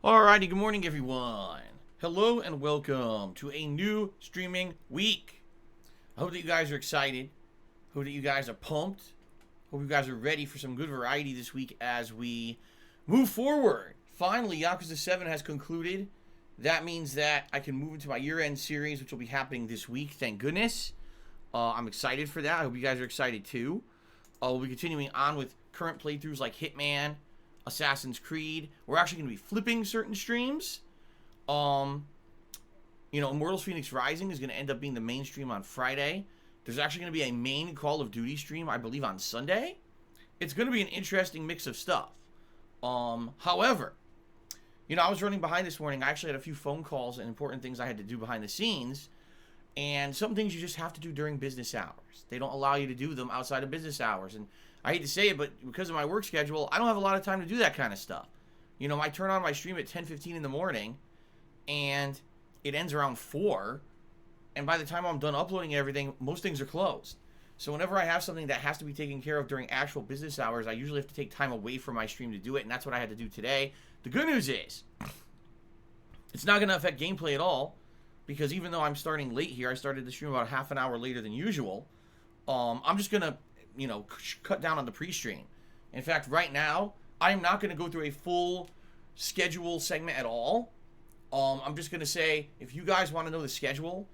Alrighty, good morning everyone. Hello and welcome to a new streaming week. I hope that you guys are excited. Hope that you guys are pumped. Hope you guys are ready for some good variety this week as we move forward. Finally, Yakuza 7 has concluded. That means that I can move into my year-end series, which will be happening this week, thank goodness. I'm excited for that. I hope you guys are excited too. We'll be continuing on with current playthroughs like Hitman, Assassin's Creed. We're actually going to be flipping certain streams. Immortals Phoenix Rising is going to end up being the main stream on Friday. There's actually going to be a main Call of Duty stream, I believe, on Sunday. It's going to be an interesting mix of stuff. However, I was running behind this morning. I actually had a few phone calls and important things I had to do behind the scenes. And some things you just have to do during business hours. They don't allow you to do them outside of business hours. And I hate to say it, but because of my work schedule, I don't have a lot of time to do that kind of stuff. I turn on my stream at 10:15 in the morning, and it ends around 4. And by the time I'm done uploading everything, most things are closed. So whenever I have something that has to be taken care of during actual business hours, I usually have to take time away from my stream to do it, and that's what I had to do today. The good news is, it's not going to affect gameplay at all, because even though I'm starting late here, I started the stream about half an hour later than usual. I'm just going to cut down on the pre-stream. In fact, right now, I'm not going to go through a full schedule segment at all. I'm just going to say, if you guys want to know the schedule,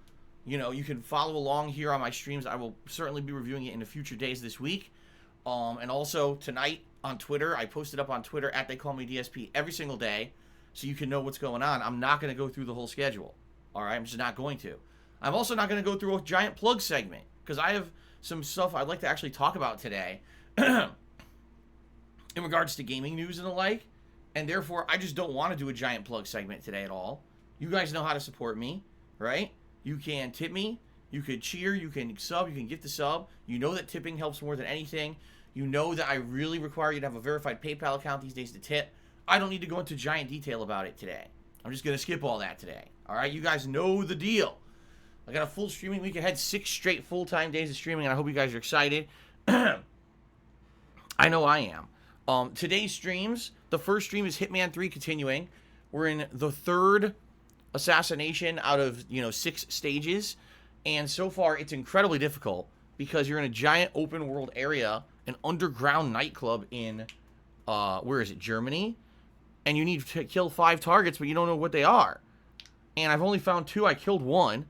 you can follow along here on my streams. I will certainly be reviewing it in the future days this week. And also, tonight on Twitter, I posted up on Twitter at They Call Me DSP every single day, so you can know what's going on. I'm not going to go through the whole schedule. All right, I'm just not going to. I'm also not going to go through a giant plug segment, because I have some stuff I'd like to actually talk about today in regards to gaming news and the like, and therefore I just don't want to do a giant plug segment today at all. You guys know how to support me, right? You can tip me, you could cheer, you can sub, you can gift a sub. You know that tipping helps more than anything. You know that I really require you to have a verified PayPal account these days to tip. I don't need to go into giant detail about it today. I'm just going to skip all that today. All right, you guys know the deal. I got a full streaming week ahead, 6 straight full-time days of streaming, and I hope you guys are excited. I know I am. Today's streams, the first stream is Hitman 3 continuing. We're in the 3rd assassination out of, 6 stages, and so far it's incredibly difficult because you're in a giant open world area, an underground nightclub in, Germany, and you need to kill 5 targets, but you don't know what they are. And I've only found 2. I killed 1.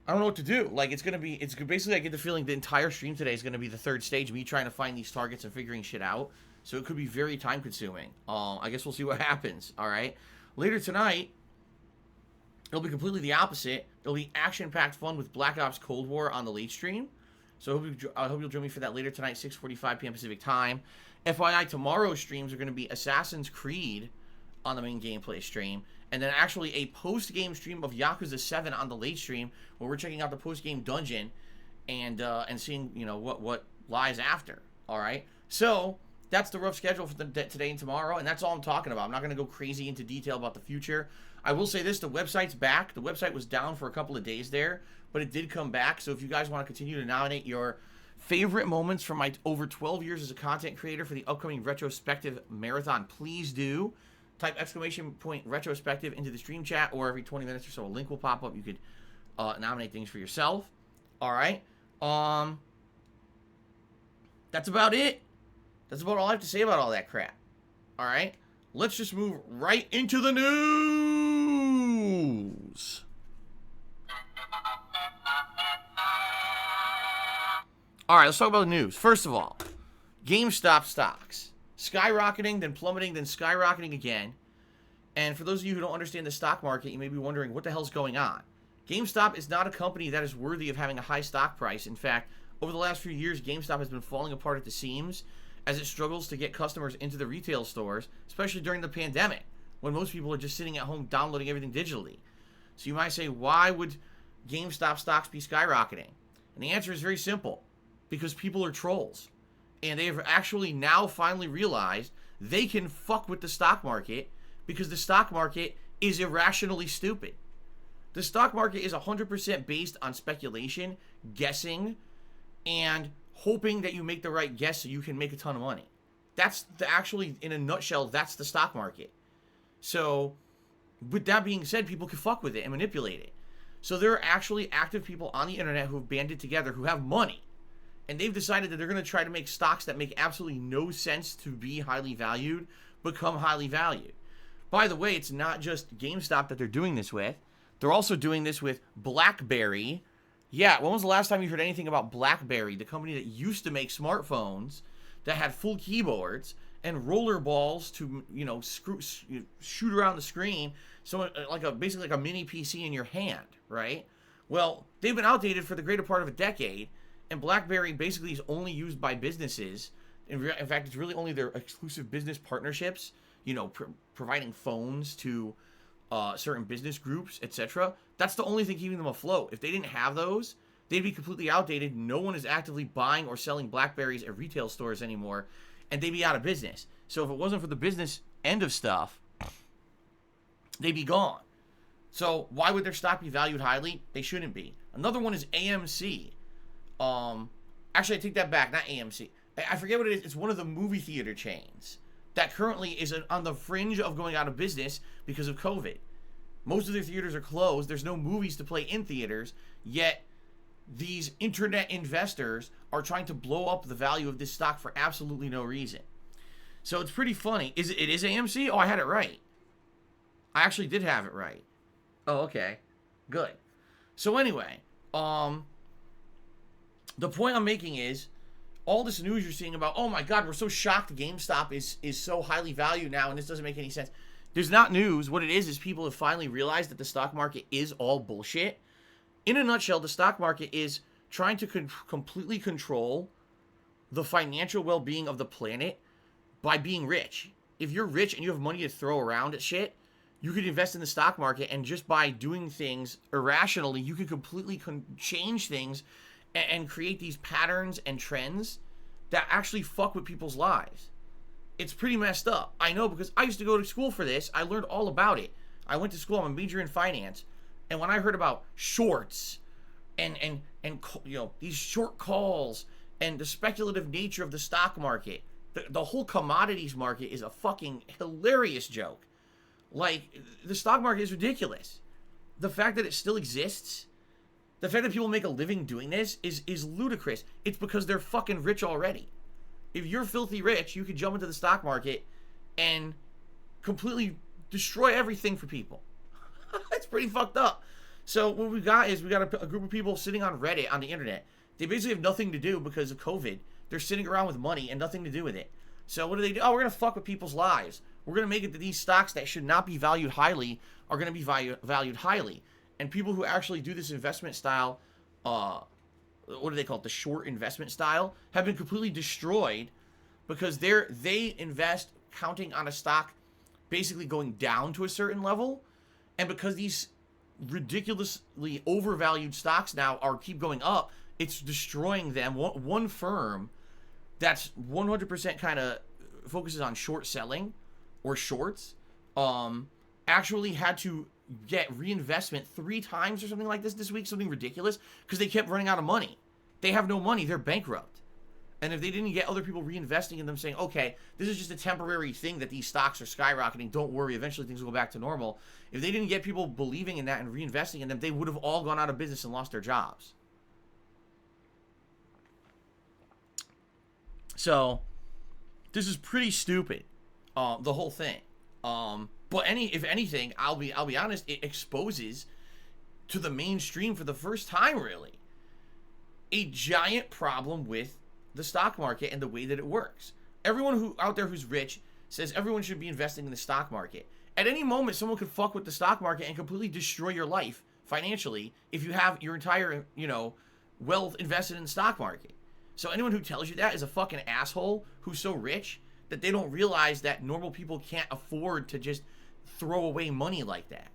I don't know what to do. It's basically, I get the feeling the entire stream today is going to be the 3rd stage, me trying to find these targets and figuring shit out. So it could be very time consuming. I guess we'll see what happens. All right. Later tonight, it'll be completely the opposite. It'll be action-packed fun with Black Ops Cold War on the late stream. So I hope you'll join me for that later tonight, 6:45 p.m. Pacific time. FYI, tomorrow's streams are going to be Assassin's Creed on the main gameplay stream, and then actually a post-game stream of Yakuza 7 on the late stream, where we're checking out the post-game dungeon and seeing what lies after. All right, so that's the rough schedule for today and tomorrow, and that's all I'm talking about. I'm not going to go crazy into detail about the future. I will say this: the website's back. The website was down for a couple of days there, but it did come back. So if you guys want to continue to nominate your favorite moments from my over 12 years as a content creator for the upcoming retrospective marathon, please do. Type / retrospective into the stream chat, or every 20 minutes or so a link will pop up. You could nominate things for yourself. All right. That's about it. That's about all I have to say about all that crap. All right. Let's just move right into the news. All right, let's talk about the news. First of all, GameStop stocks. Skyrocketing, then plummeting, then skyrocketing again. And for those of you who don't understand the stock market, you may be wondering what the hell's going on. GameStop is not a company that is worthy of having a high stock price. In fact, over the last few years, GameStop has been falling apart at the seams as it struggles to get customers into the retail stores, especially during the pandemic, when most people are just sitting at home downloading everything digitally. So you might say, why would GameStop stocks be skyrocketing? And the answer is very simple. Because people are trolls. And they have actually now finally realized they can fuck with the stock market because the stock market is irrationally stupid. The stock market is 100% based on speculation, guessing, and hoping that you make the right guess so you can make a ton of money. That's actually, in a nutshell, that's the stock market. So, with that being said, people can fuck with it and manipulate it. So there are actually active people on the internet who have banded together who have money. And they've decided that they're going to try to make stocks that make absolutely no sense to be highly valued become highly valued. By the way, it's not just GameStop that they're doing this with. They're also doing this with BlackBerry. Yeah, when was the last time you heard anything about BlackBerry, the company that used to make smartphones that had full keyboards and roller balls to, shoot around the screen, so basically like a mini PC in your hand, right? Well, they've been outdated for the greater part of a decade, and BlackBerry basically is only used by businesses. In fact, it's really only their exclusive business partnerships, providing phones to certain business groups, etc. That's the only thing keeping them afloat. If they didn't have those, they'd be completely outdated. No one is actively buying or selling BlackBerries at retail stores anymore, and they'd be out of business. So if it wasn't for the business end of stuff, they'd be gone. So why would their stock be valued highly? They shouldn't be. Another one is AMC. Actually, I take that back. Not AMC. I forget what it is. It's one of the movie theater chains that currently is on the fringe of going out of business because of COVID. Most of their theaters are closed. There's no movies to play in theaters, yet these internet investors are trying to blow up the value of this stock for absolutely no reason. So it's pretty funny. It is AMC? Oh, I had it right. I actually did have it right. Oh, okay. Good. So anyway, the point I'm making is, all this news you're seeing about, oh my God, we're so shocked GameStop is so highly valued now and this doesn't make any sense. There's not news. What it is people have finally realized that the stock market is all bullshit. In a nutshell, the stock market is trying to completely control the financial well-being of the planet by being rich. If you're rich and you have money to throw around at shit, you could invest in the stock market, and just by doing things irrationally, you could completely change things and create these patterns and trends that actually fuck with people's lives. It's pretty messed up. I know, because I used to go to school for this. I learned all about it. I went to school. I'm a major in finance. And when I heard about shorts and these short calls and the speculative nature of the stock market, the whole commodities market is a fucking hilarious joke. Like, the stock market is ridiculous. The fact that it still exists, the fact that people make a living doing this is ludicrous. It's because they're fucking rich already. If you're filthy rich, you could jump into the stock market and completely destroy everything for people. It's pretty fucked up. So what we got is a group of people sitting on Reddit on the internet. They basically have nothing to do because of COVID. They're sitting around with money and nothing to do with it. So what do? Oh, we're going to fuck with people's lives. We're going to make it that these stocks that should not be valued highly are going to be valued highly. And people who actually do this investment style, what do they call it? The short investment style, have been completely destroyed because they invest counting on a stock basically going down to a certain level. And because these ridiculously overvalued stocks now keep going up, it's destroying them. One firm that's 100% kind of focuses on short selling or shorts actually had to get reinvestment 3 times or something like this week, something ridiculous, because they kept running out of money. They have no money. They're bankrupt. And if they didn't get other people reinvesting in them saying, okay, this is just a temporary thing that these stocks are skyrocketing, don't worry, eventually things will go back to normal. If they didn't get people believing in that and reinvesting in them, they would have all gone out of business and lost their jobs. So, this is pretty stupid, the whole thing. But if anything, I'll be honest, it exposes to the mainstream for the first time, really, a giant problem with the stock market and the way that it works. Everyone out there who's rich says everyone should be investing in the stock market. At any moment, someone could fuck with the stock market and completely destroy your life financially if you have your entire, wealth invested in the stock market. So anyone who tells you that is a fucking asshole who's so rich that they don't realize that normal people can't afford to just throw away money like that.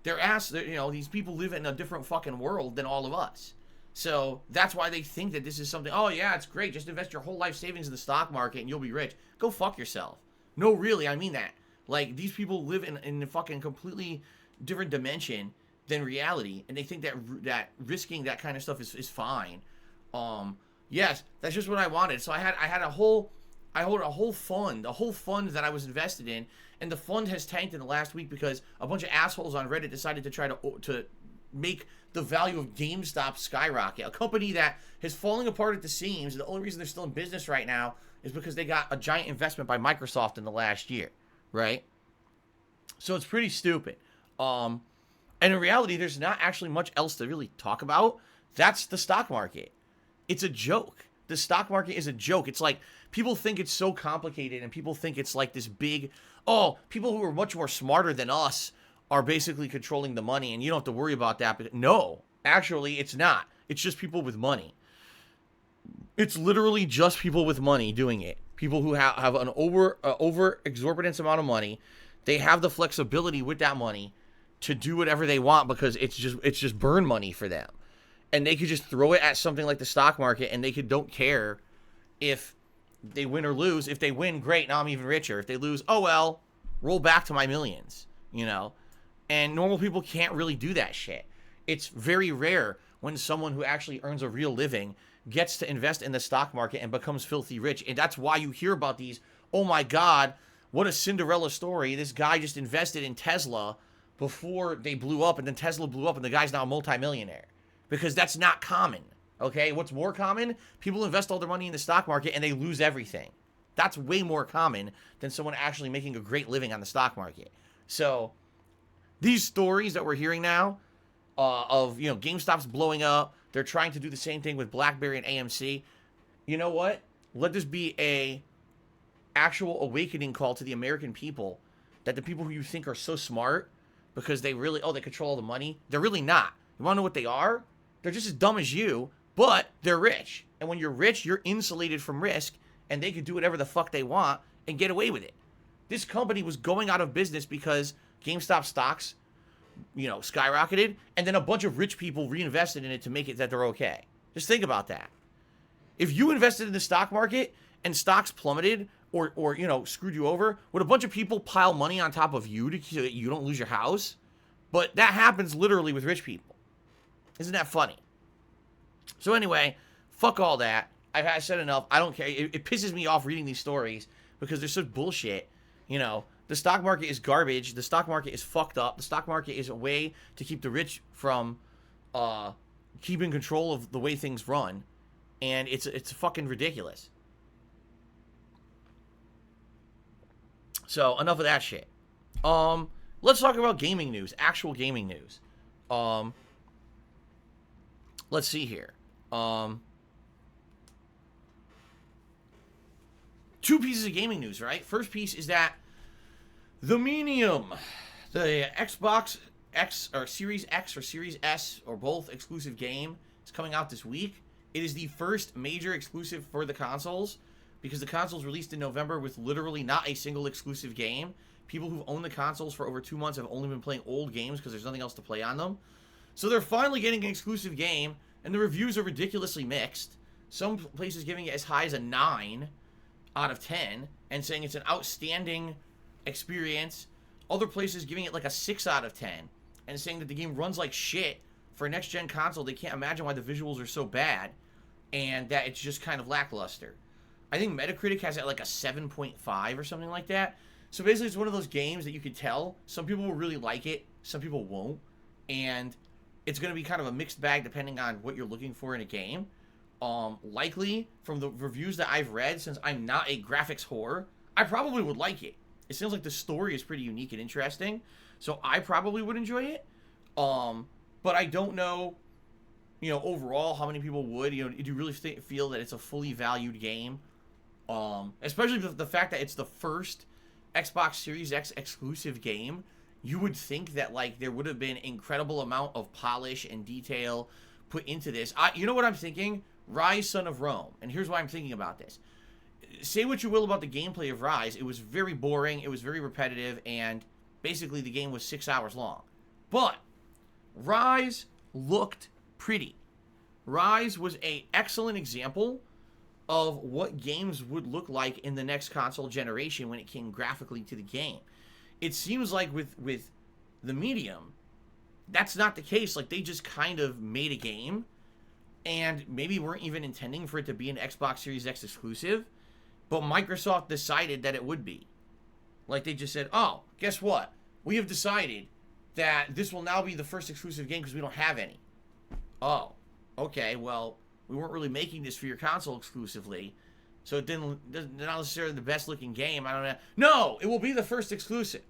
These people live in a different fucking world than all of us. So that's why they think that this is something, oh yeah, it's great, just invest your whole life savings in the stock market and you'll be rich. Go fuck yourself. No, really, I mean that. Like, these people live in a fucking completely different dimension than reality, and they think that risking that kind of stuff is fine. Yes, that's just what I wanted. So I had a whole I hold a whole fund that I was invested in, and the fund has tanked in the last week because a bunch of assholes on Reddit decided to try to make the value of GameStop skyrocket. A company that is falling apart at the seams, and the only reason they're still in business right now is because they got a giant investment by Microsoft in the last year, right? So it's pretty stupid. And in reality, there's not actually much else to really talk about. That's the stock market. It's a joke. The stock market is a joke. It's like people think it's so complicated, and people think it's like this big, oh, people who are much more smarter than us are basically controlling the money, and you don't have to worry about that. But no, actually, it's not. It's just people with money. It's literally just people with money doing it. People who have an over exorbitant amount of money. They have the flexibility with that money to do whatever they want because it's just burn money for them. And they could just throw it at something like the stock market, and they don't care if they win or lose. If they win, great, now I'm even richer. If they lose, oh well, roll back to my millions, you know? And normal people can't really do that shit. It's very rare when someone who actually earns a real living gets to invest in the stock market and becomes filthy rich. And that's why you hear about these, oh my God, what a Cinderella story. This guy just invested in Tesla before they blew up, and then Tesla blew up, and the guy's now a multimillionaire. Because that's not common, okay? What's more common? People invest all their money in the stock market, and they lose everything. That's way more common than someone actually making a great living on the stock market. So these stories that we're hearing now of, you know, GameStop's blowing up, they're trying to do the same thing with BlackBerry and AMC. You know what? Let this be a actual awakening call to the American people, that the people who you think are so smart because they really, they control all the money, they're really not. You want to know what they are? They're just as dumb as you, but they're rich. And when you're rich, you're insulated from risk, and they could do whatever the fuck they want and get away with it. This company was going out of business because GameStop stocks, you know, skyrocketed, and then a bunch of rich people reinvested in it to make it that they're okay. Just think about that. If you invested in the stock market and stocks plummeted or you know, screwed you over, would a bunch of people pile money on top of you so that you don't lose your house? But that happens literally with rich people. Isn't that funny? So anyway, fuck all that. I've said enough. I don't care. It pisses me off reading these stories because they're such bullshit. You know, the stock market is garbage. The stock market is fucked up. The stock market is a way to keep the rich from keeping control of the way things run. And it's fucking ridiculous. So, enough of that shit. Let's talk about gaming news. Actual gaming news. Let's see here. Two pieces of gaming news, right? First piece is that the Medium, the Xbox X or Series X or Series S or both exclusive game, is coming out this week. It is the first major exclusive for the consoles because the consoles released in November with literally not a single exclusive game. People who've owned the consoles for over 2 months have only been playing old games because there's nothing else to play on them. So they're finally getting an exclusive game, and the reviews are ridiculously mixed. Some places giving it as high as a 9 out of 10 and saying it's an outstanding experience. Other places giving it like a 6 out of 10 and saying that the game runs like shit for a next-gen console. They can't imagine why the visuals are so bad and that it's just kind of lackluster. I think Metacritic has it like a 7.5 or something like that. So basically it's one of those games that you could tell some people will really like it, some people won't, and it's going to be kind of a mixed bag depending on what you're looking for in a game. Likely, from the reviews that I've read, since I'm not a graphics whore, I probably would like it. It seems like the story is pretty unique and interesting, so I probably would enjoy it. But I don't know, you know, overall how many people would. You know, do you really feel that it's a fully valued game? Especially the fact that it's the first Xbox Series X exclusive game. You would think that, like, there would have been incredible amount of polish and detail put into this. You know what I'm thinking? Rise, Son of Rome. And here's why I'm thinking about this. Say what you will about the gameplay of Rise. It was very boring. It was very repetitive. And basically the game was 6 hours long. But Rise looked pretty. Rise was an excellent example of what games would look like in the next console generation when it came graphically to the game. It seems like with the Medium, that's not the case. Like, they just kind of made a game and maybe weren't even intending for it to be an Xbox Series X exclusive. But Microsoft decided that it would be. Like, they just said, oh, guess what? We have decided that this will now be the first exclusive game because we don't have any. Oh, okay, well, we weren't really making this for your console exclusively, so it not necessarily the best looking game. I don't know. No, it will be the first exclusive.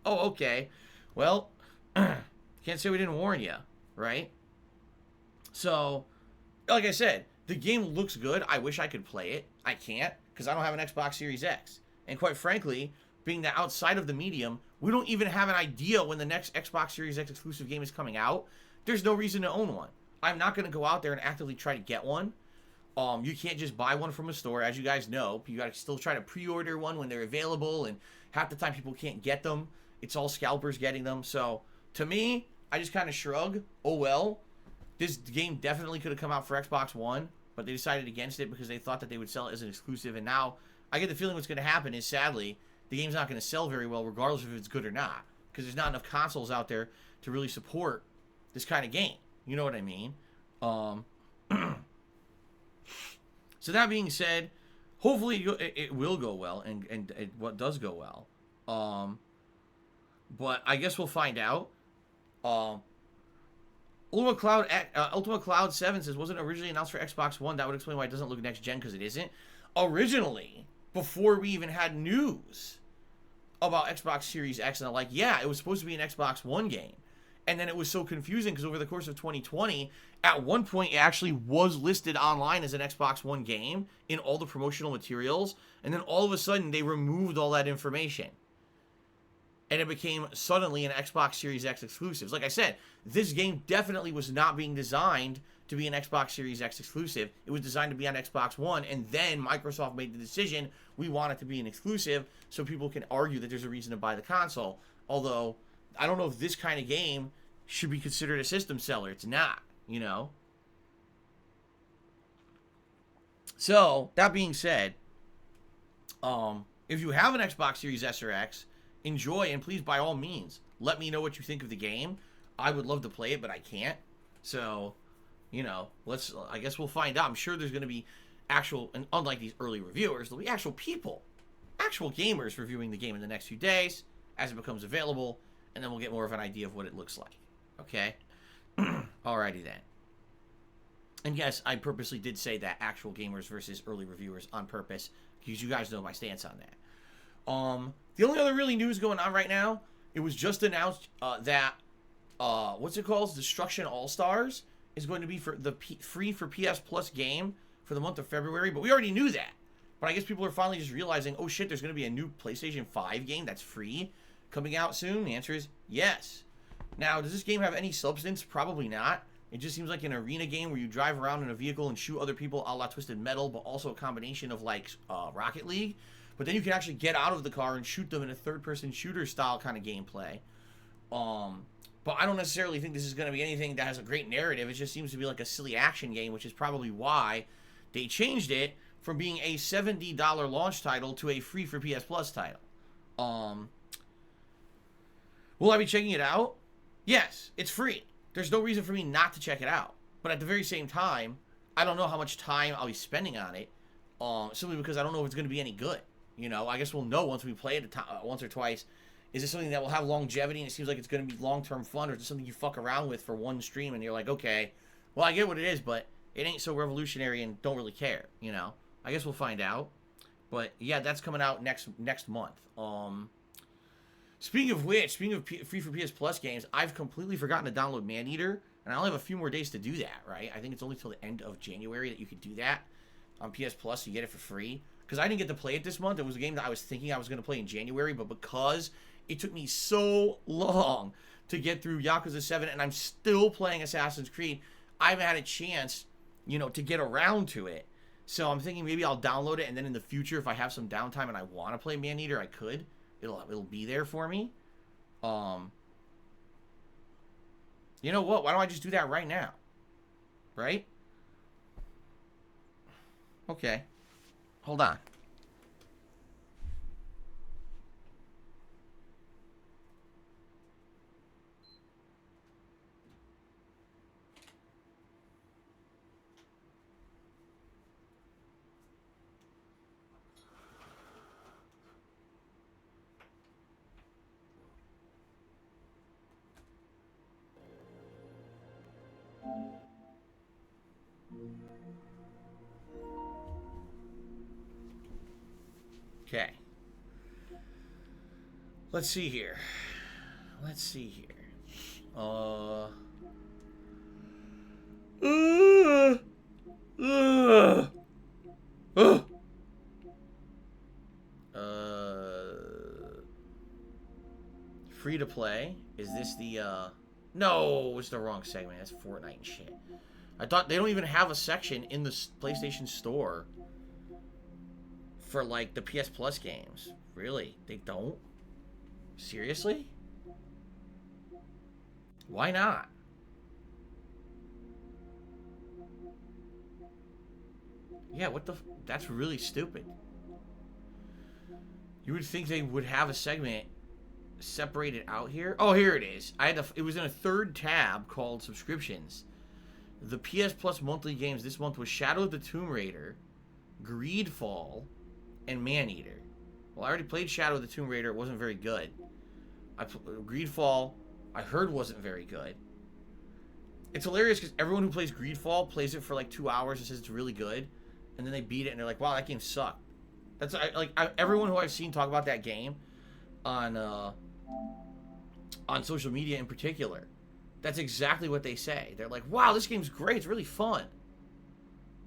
Oh, okay. Well, can't say we didn't warn you, right? So, like I said, the game looks good. I wish I could play it. I can't because I don't have an Xbox Series X. And quite frankly, being that outside of the medium, we don't even have an idea when the next Xbox Series X exclusive game is coming out. There's no reason to own one. I'm not going to go out there and actively try to get one. You can't just buy one from a store, as you guys know. You got to still try to pre-order one when they're available, and half the time people can't get them. It's all scalpers getting them. So, to me, I just kind of shrug. Oh, well. This game definitely could have come out for Xbox One, but they decided against it because they thought that they would sell it as an exclusive. And now, I get the feeling what's going to happen is, sadly, the game's not going to sell very well regardless if it's good or not. Because there's not enough consoles out there to really support this kind of game. You know what I mean? So that being said, hopefully it will go well, and what does go well. But I guess we'll find out. Ultima Cloud 7 says, wasn't originally announced for Xbox One. That would explain why it doesn't look next gen, because it isn't. Originally, before we even had news about Xbox Series X and the like, yeah, it was supposed to be an Xbox One game. And then it was so confusing because over the course of 2020, at one point it actually was listed online as an Xbox One game in all the promotional materials. And then all of a sudden they removed all that information. And it became suddenly an Xbox Series X exclusive. Like I said, this game definitely was not being designed to be an Xbox Series X exclusive. It was designed to be on Xbox One, and then Microsoft made the decision, we want it to be an exclusive, so people can argue that there's a reason to buy the console. Although, I don't know if this kind of game should be considered a system seller. It's not, you know? So, that being said, if you have an Xbox Series S or X, enjoy, and please, by all means, let me know what you think of the game. I would love to play it, but I can't. So, you know, I guess we'll find out. I'm sure there's going to be actual, and unlike these early reviewers, there'll be actual people, actual gamers reviewing the game in the next few days as it becomes available, and then we'll get more of an idea of what it looks like. Okay? Alrighty then. And yes, I purposely did say that actual gamers versus early reviewers on purpose, because you guys know my stance on that. The only other really news going on right now, it was just announced that what's it called? Destruction All-Stars is going to be for the free for PS Plus game for the month of February, but we already knew that. But I guess people are finally just realizing, oh shit, there's going to be a new PlayStation 5 game that's free coming out soon. The answer is yes. Now, does this game have any substance? Probably not. It just seems like an arena game where you drive around in a vehicle and shoot other people a la Twisted Metal, but also a combination of like Rocket League. But then you can actually get out of the car and shoot them in a third-person shooter style kind of gameplay. But I don't necessarily think this is going to be anything that has a great narrative. It just seems to be like a silly action game, which is probably why they changed it from being a $70 launch title to a free for PS Plus title. Will I be checking it out? Yes, it's free. There's no reason for me not to check it out. But at the very same time, I don't know how much time I'll be spending on it, simply because I don't know if it's going to be any good. You know, I guess we'll know once we play it once or twice. Is it something that will have longevity and it seems like it's going to be long-term fun, or is it something you fuck around with for one stream and you're like, okay, well, I get what it is, but it ain't so revolutionary and don't really care, you know? I guess we'll find out. But, yeah, that's coming out next month. Speaking of which, speaking of free for PS Plus games, I've completely forgotten to download Maneater, and I only have a few more days to do that, right? I think it's only till the end of January that you could do that on PS Plus, so you get it for free. Because I didn't get to play it this month. It was a game that I was thinking I was going to play in January, but because it took me so long to get through Yakuza 7, and I'm still playing Assassin's Creed, I haven't had a chance, you know, to get around to it. So I'm thinking maybe I'll download it, and then in the future, if I have some downtime and I want to play Maneater, I could. It'll be there for me. You know what? Why don't I just do that right now? Right? Okay. Hold on. Okay. Let's see here. Let's see here. Free to play. Is this the No, it's the wrong segment. That's Fortnite and shit. I thought they don't even have a section in the PlayStation Store for like the PS Plus games. Really? They don't? Seriously? Why not? Yeah, what the that's really stupid. You would think they would have a segment separated out here. Oh, here it is. It was in a third tab called subscriptions. The PS Plus monthly games this month was Shadow of the Tomb Raider, Greedfall, and Maneater. Well, I already played Shadow of the Tomb Raider. It wasn't very good. Greedfall, I heard wasn't very good. It's hilarious because everyone who plays Greedfall plays it for like 2 hours and says it's really good, and then they beat it and they're like, "Wow, that game sucked." That's everyone who I've seen talk about that game on social media in particular. That's exactly what they say. They're like, "Wow, this game's great. It's really fun."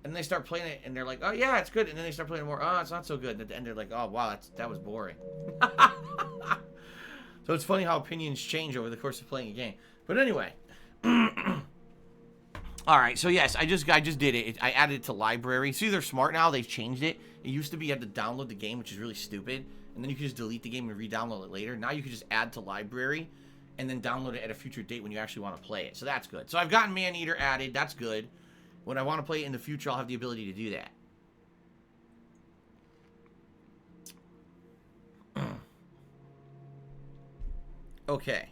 And they start playing it, and they're like, "Oh yeah, it's good." And then they start playing it more. "Oh, it's not so good." And at the end, they're like, "Oh wow, that was boring." So it's funny how opinions change over the course of playing a game. But anyway, all right. So yes, I just did it. I added it to library. See, they're smart now. They've changed it. It used to be you had to download the game, which is really stupid, and then you could just delete the game and re-download it later. Now you can just add to library and then download it at a future date when you actually want to play it. So that's good. So I've gotten Maneater added. That's good. When I want to play it in the future, I'll have the ability to do that. Okay.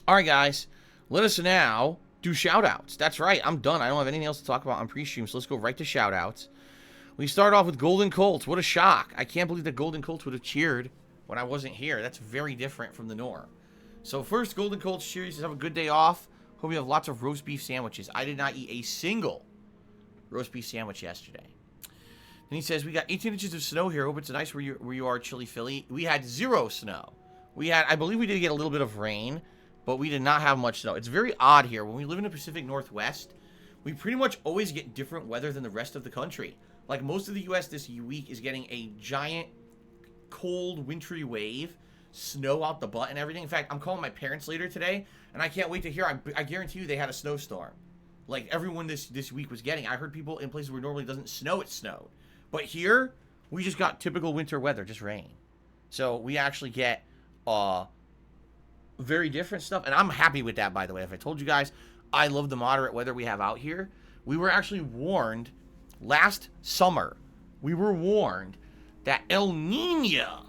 All right, guys. Let us now do shout-outs. That's right. I'm done. I don't have anything else to talk about on pre-stream, so let's go right to shout-outs. We start off with Golden Colts. What a shock. I can't believe that Golden Colts would have cheered when I wasn't here. That's very different from the norm. So first, Golden Colts cheers. Have a good day off. Hope you have lots of roast beef sandwiches. I did not eat a single roast beef sandwich yesterday. Then he says, we got 18 inches of snow here. Hope it's nice where you are, Chilly Philly. We had 0 snow. I believe we did get a little bit of rain, but we did not have much snow. It's very odd here. When we live in the Pacific Northwest, we pretty much always get different weather than the rest of the country. Like most of the U.S. this week is getting a giant, cold, wintry wave, snow out the butt and everything. In fact, I'm calling my parents later today, and I can't wait to hear. I guarantee you they had a snowstorm. Like everyone this week was getting. I heard people in places where it normally doesn't snow, it snowed. But here, we just got typical winter weather, just rain. So we actually get very different stuff. And I'm happy with that, by the way. If I told you guys, I love the moderate weather we have out here. We were actually warned last summer. We were warned that El Niño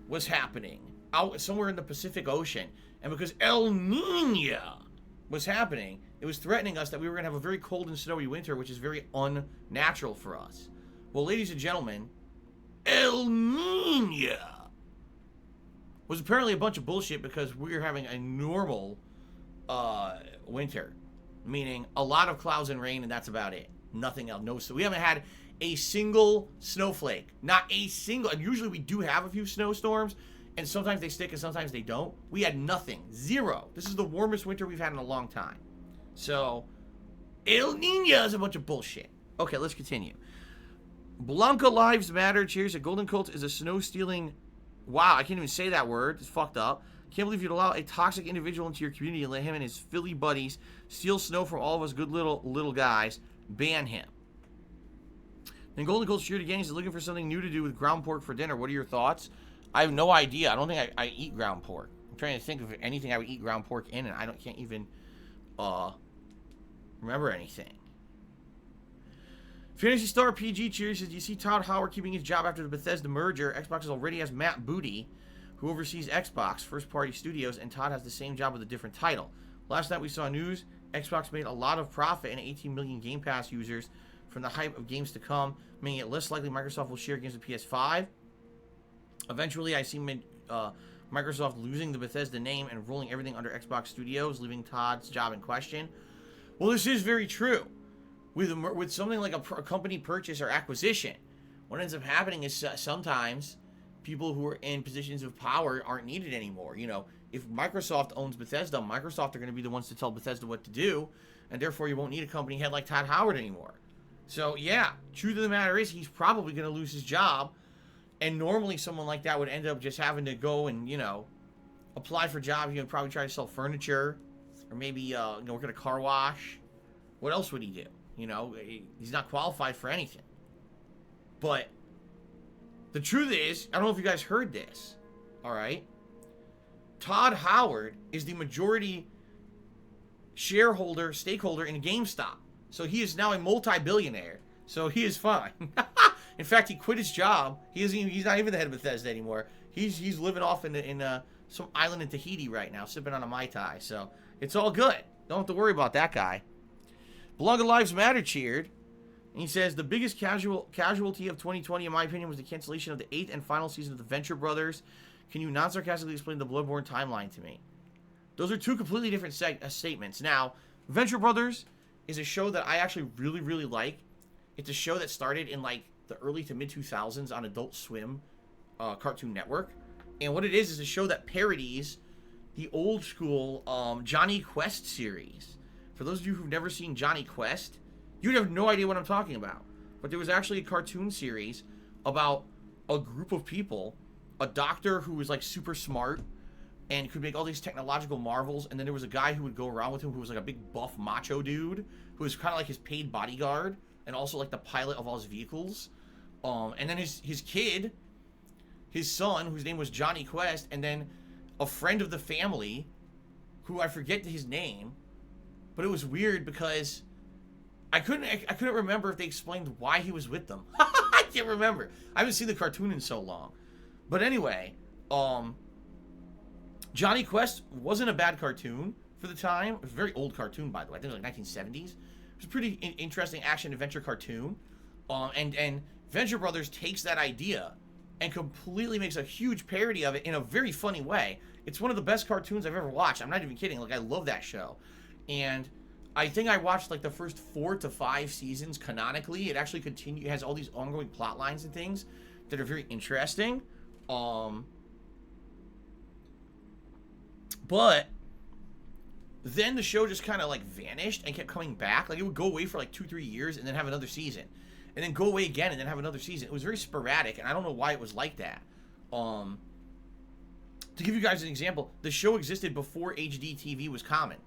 was happening out somewhere in the Pacific Ocean. And because El Niño was happening, it was threatening us that we were going to have a very cold and snowy winter, which is very unnatural for us. Well, ladies and gentlemen, El Niño was apparently a bunch of bullshit because we were having a normal winter, meaning a lot of clouds and rain, and that's about it. Nothing else. No, so we haven't had a single snowflake. Not a single. And usually we do have a few snowstorms, and sometimes they stick and sometimes they don't. We had nothing. 0. This is the warmest winter we've had in a long time. So, El Niño is a bunch of bullshit. Okay, let's continue. Blanca Lives Matter. Cheers. A Golden Colt is a snow-stealing... Wow, I can't even say that word. It's fucked up. Can't believe you'd allow a toxic individual into your community and let him and his Philly buddies steal snow from all of us good little guys. Ban him. Then Golden Colt cheered again. He's looking for something new to do with ground pork for dinner. What are your thoughts? I have no idea. I don't think I eat ground pork. I'm trying to think of anything I would eat ground pork in, and I can't even remember anything. Fantasy Star PG cheers says, do you see Todd Howard keeping his job after the Bethesda merger? Xbox already has Matt Booty, who oversees Xbox first-party studios, and Todd has the same job with a different title. Last night we saw news. Xbox made a lot of profit and 18 million Game Pass users from the hype of games to come, making it less likely Microsoft will share games with PS5. Eventually, I see Microsoft losing the Bethesda name and rolling everything under Xbox Studios, leaving Todd's job in question. Well, this is very true. With something like a company purchase or acquisition, what ends up happening is sometimes people who are in positions of power aren't needed anymore. You know, if Microsoft owns Bethesda, Microsoft are going to be the ones to tell Bethesda what to do, and therefore you won't need a company head like Todd Howard anymore. So yeah, truth of the matter is he's probably going to lose his job, and normally someone like that would end up just having to go and, you know, apply for jobs. You know, probably try to sell furniture, or maybe you know, work at a car wash. What else would he do? You know, he's not qualified for anything. But the truth is, I don't know if you guys heard this, all right? Todd Howard is the majority stakeholder in GameStop. So he is now a multi-billionaire. So he is fine. In fact, he quit his job. He's not even the head of Bethesda anymore. He's living off in some island in Tahiti right now, sipping on a Mai Tai. So it's all good. Don't have to worry about that guy. Belong Lives Matter cheered. And he says, the biggest casualty of 2020, in my opinion, was the cancellation of the 8th and final season of the Venture Brothers. Can you non-sarcastically explain the Bloodborne timeline to me? Those are two completely different statements. Now, Venture Brothers is a show that I actually really, really like. It's a show that started in, like, the early to mid-2000s on Adult Swim Cartoon Network. And what it is a show that parodies the old school Johnny Quest series. For those of you who've never seen Johnny Quest, you'd have no idea what I'm talking about. But there was actually a cartoon series about a group of people, a doctor who was like super smart and could make all these technological marvels, and then there was a guy who would go around with him who was like a big buff macho dude who was kind of like his paid bodyguard and also like the pilot of all his vehicles. And then his kid, his son, whose name was Johnny Quest, and then a friend of the family who I forget his name, but it was weird because I couldn't remember if they explained why he was with them. I can't remember. I haven't seen the cartoon in so long. But anyway, Johnny Quest wasn't a bad cartoon for the time. It was a very old cartoon, by the way. I think it was like 1970s. It was a pretty interesting action-adventure cartoon. And Venture Brothers takes that idea and completely makes a huge parody of it in a very funny way. It's one of the best cartoons I've ever watched. I'm not even kidding. Like, I love that show. And I think I watched like the first 4 to 5 seasons canonically. It actually it has all these ongoing plot lines and things that are very interesting. But then the show just kind of like vanished and kept coming back. Like, it would go away for like 2-3 years and then have another season, and then go away again and then have another season. It was very sporadic, and I don't know why it was like that. To give you guys an example, the show existed before HD TV was common.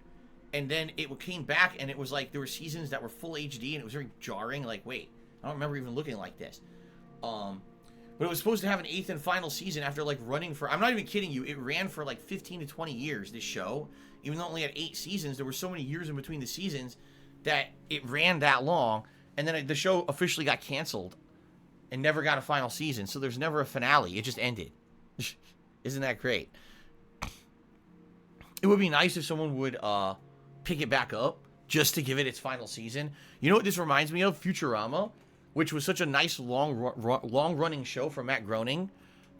And then it came back, and it was like there were seasons that were full HD, and it was very jarring. Like, wait, I don't remember even looking like this. But it was supposed to have an 8th and final season after like running for, I'm not even kidding you, it ran for like 15 to 20 years, this show. Even though it only had 8 seasons, there were so many years in between the seasons that it ran that long. And then the show officially got canceled and never got a final season. So there's never a finale. It just ended. Isn't that great? It would be nice if someone would pick it back up just to give it its final season. You know what this reminds me of? Futurama, which was such a nice long-running show from Matt Groening.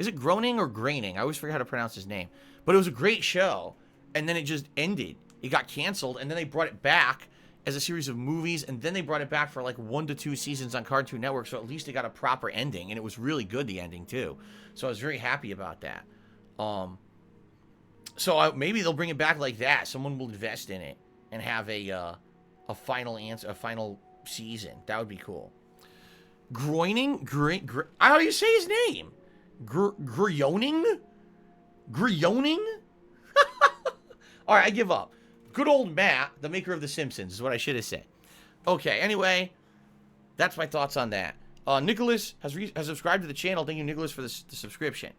Is it Groening or Groening? I always forget how to pronounce his name. But it was a great show, and then it just ended. It got canceled, and then they brought it back as a series of movies, and then they brought it back for like 1 to 2 seasons on Cartoon Network, so at least it got a proper ending, and it was really good, the ending, too. So I was very happy about that. So maybe they'll bring it back like that. Someone will invest in it and have a final answer, a final season. That would be cool. Groening? How do you say his name? Groening? Groening? All right, I give up. Good old Matt, the maker of The Simpsons, is what I should have said. Okay, anyway, that's my thoughts on that. Nicholas has subscribed to the channel. Thank you, Nicholas, for the subscription.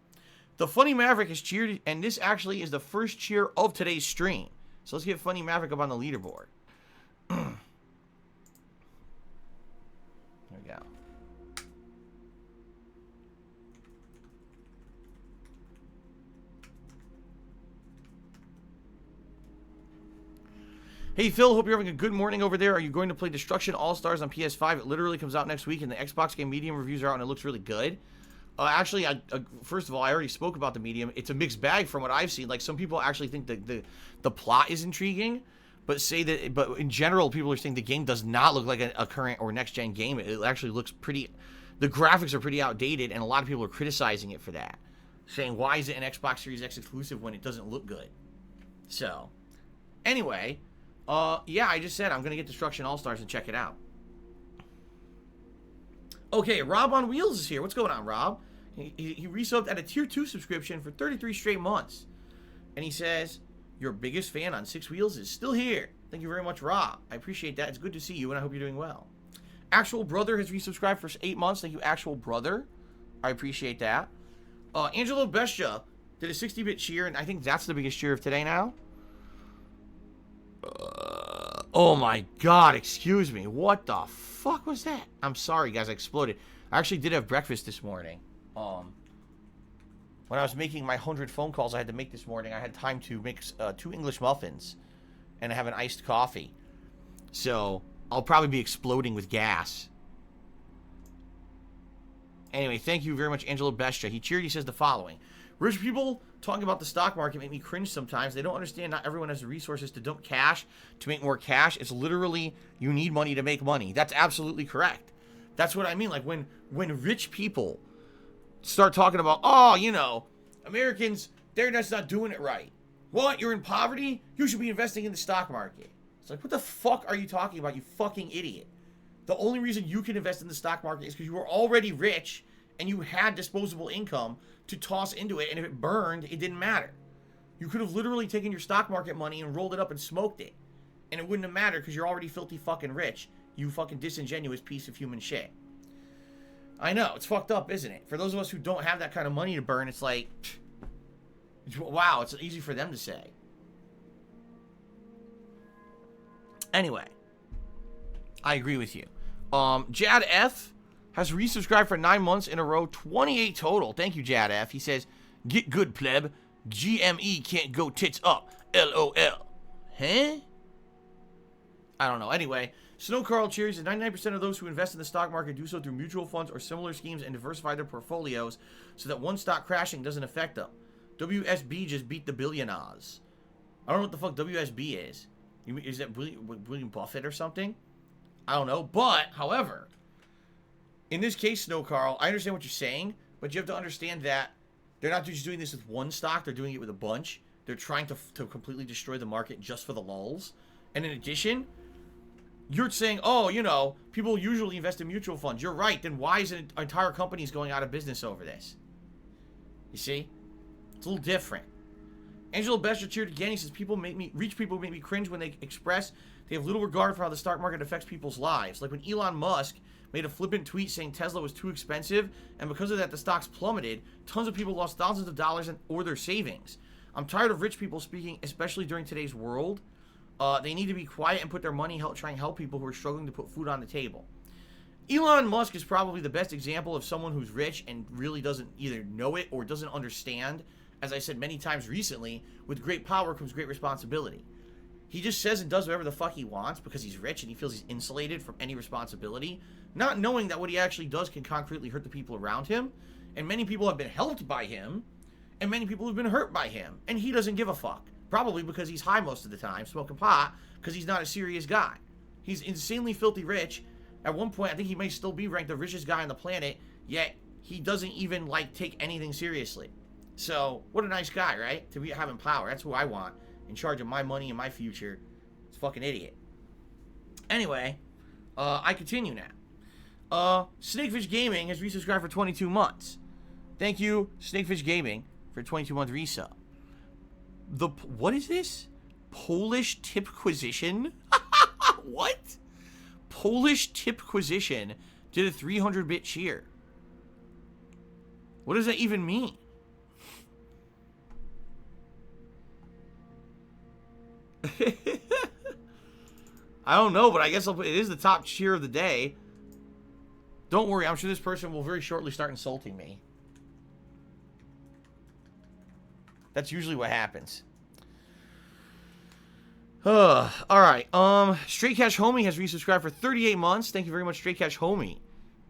The Funny Maverick has cheered, and this actually is the first cheer of today's stream. So let's get Funny Maverick up on the leaderboard. There we go. Hey Phil, hope you're having a good morning over there. Are you going to play Destruction All-Stars on PS5? It literally comes out next week, and the Xbox Game Medium reviews are out, and it looks really good. Actually, first of all, I already spoke about the Medium. It's a mixed bag from what I've seen. Like, some people actually think the plot is intriguing, but in general, people are saying the game does not look like a current or next-gen game. It actually looks pretty... the graphics are pretty outdated, and a lot of people are criticizing it for that, saying, why is it an Xbox Series X exclusive when it doesn't look good? So, anyway, yeah, I just said I'm going to get Destruction All-Stars and check it out. Okay, Rob on Wheels is here. What's going on, Rob? He resubbed at a Tier 2 subscription for 33 straight months. And he says, your biggest fan on 6 Wheels is still here. Thank you very much, Rob. I appreciate that. It's good to see you, and I hope you're doing well. Actual Brother has resubscribed for 8 months. Thank you, Actual Brother. I appreciate that. Angelo Bestia did a 60-bit cheer, and I think that's the biggest cheer of today now. Oh my god, excuse me. What the fuck was that? I'm sorry, guys, I exploded. I actually did have breakfast this morning. When I was making my 100 phone calls I had to make this morning, I had time to make 2 English muffins and have an iced coffee. So, I'll probably be exploding with gas. Anyway, thank you very much, Angelo Bestia. He cheered, he says the following. Rich people talking about the stock market make me cringe sometimes. They don't understand not everyone has the resources to dump cash to make more cash. It's literally, you need money to make money. That's absolutely correct. That's what I mean. Like, when rich people start talking about, oh, you know, Americans, they're just not doing it right. What? You're in poverty? You should be investing in the stock market. It's like, what the fuck are you talking about, you fucking idiot? The only reason you can invest in the stock market is because you were already rich and you had disposable income to toss into it, and if it burned, it didn't matter. You could have literally taken your stock market money and rolled it up and smoked it, and it wouldn't have mattered because you're already filthy fucking rich, you fucking disingenuous piece of human shit. I know, it's fucked up, isn't it? For those of us who don't have that kind of money to burn, it's like, wow, it's easy for them to say. Anyway, I agree with you. Jad F has resubscribed for 9 months in a row, 28 total. Thank you, Jad F. He says, get good, pleb. GME can't go tits up. LOL. Huh? I don't know. Anyway, Snow Carl cheers. 99% of those who invest in the stock market do so through mutual funds or similar schemes and diversify their portfolios so that one stock crashing doesn't affect them. WSB just beat the billionaires. I don't know what the fuck WSB is. Is that William Buffett or something? I don't know. But, however, in this case, Snow Carl, I understand what you're saying, but you have to understand that they're not just doing this with one stock, they're doing it with a bunch. They're trying to completely destroy the market just for the lulz. And in addition, you're saying, oh, you know, people usually invest in mutual funds. You're right. Then why is an entire companies going out of business over this? You see? It's a little different. Angelo Bestia cheered again. He says, rich people make me cringe when they express they have little regard for how the stock market affects people's lives. Like when Elon Musk made a flippant tweet saying Tesla was too expensive, and because of that, the stocks plummeted. Tons of people lost thousands of dollars or their savings. I'm tired of rich people speaking, especially during today's world. They need to be quiet and put their money try and help people who are struggling to put food on the table. Elon Musk is probably the best example of someone who's rich and really doesn't either know it or doesn't understand. As I said many times recently, with great power comes great responsibility. He just says and does whatever the fuck he wants because he's rich and he feels he's insulated from any responsibility, not knowing that what he actually does can concretely hurt the people around him. And many people have been helped by him, and many people have been hurt by him, and he doesn't give a fuck. Probably because he's high most of the time, smoking pot, because he's not a serious guy. He's insanely filthy rich. At one point, I think he may still be ranked the richest guy on the planet, yet he doesn't even, like, take anything seriously. So, what a nice guy, right? To be having power. That's who I want. In charge of my money and my future. It's a fucking idiot. Anyway, I continue now. Snakefish Gaming has resubscribed for 22 months. Thank you, Snakefish Gaming, for a 22-month resub. What is this? Polish Tipquisition? What? Polish Tipquisition did a 300-bit cheer. What does that even mean? I don't know, but I guess it is the top cheer of the day. Don't worry, I'm sure this person will very shortly start insulting me. That's usually what happens. Alright, Straight Cash Homie has resubscribed for 38 months. Thank you very much, Straight Cash Homie,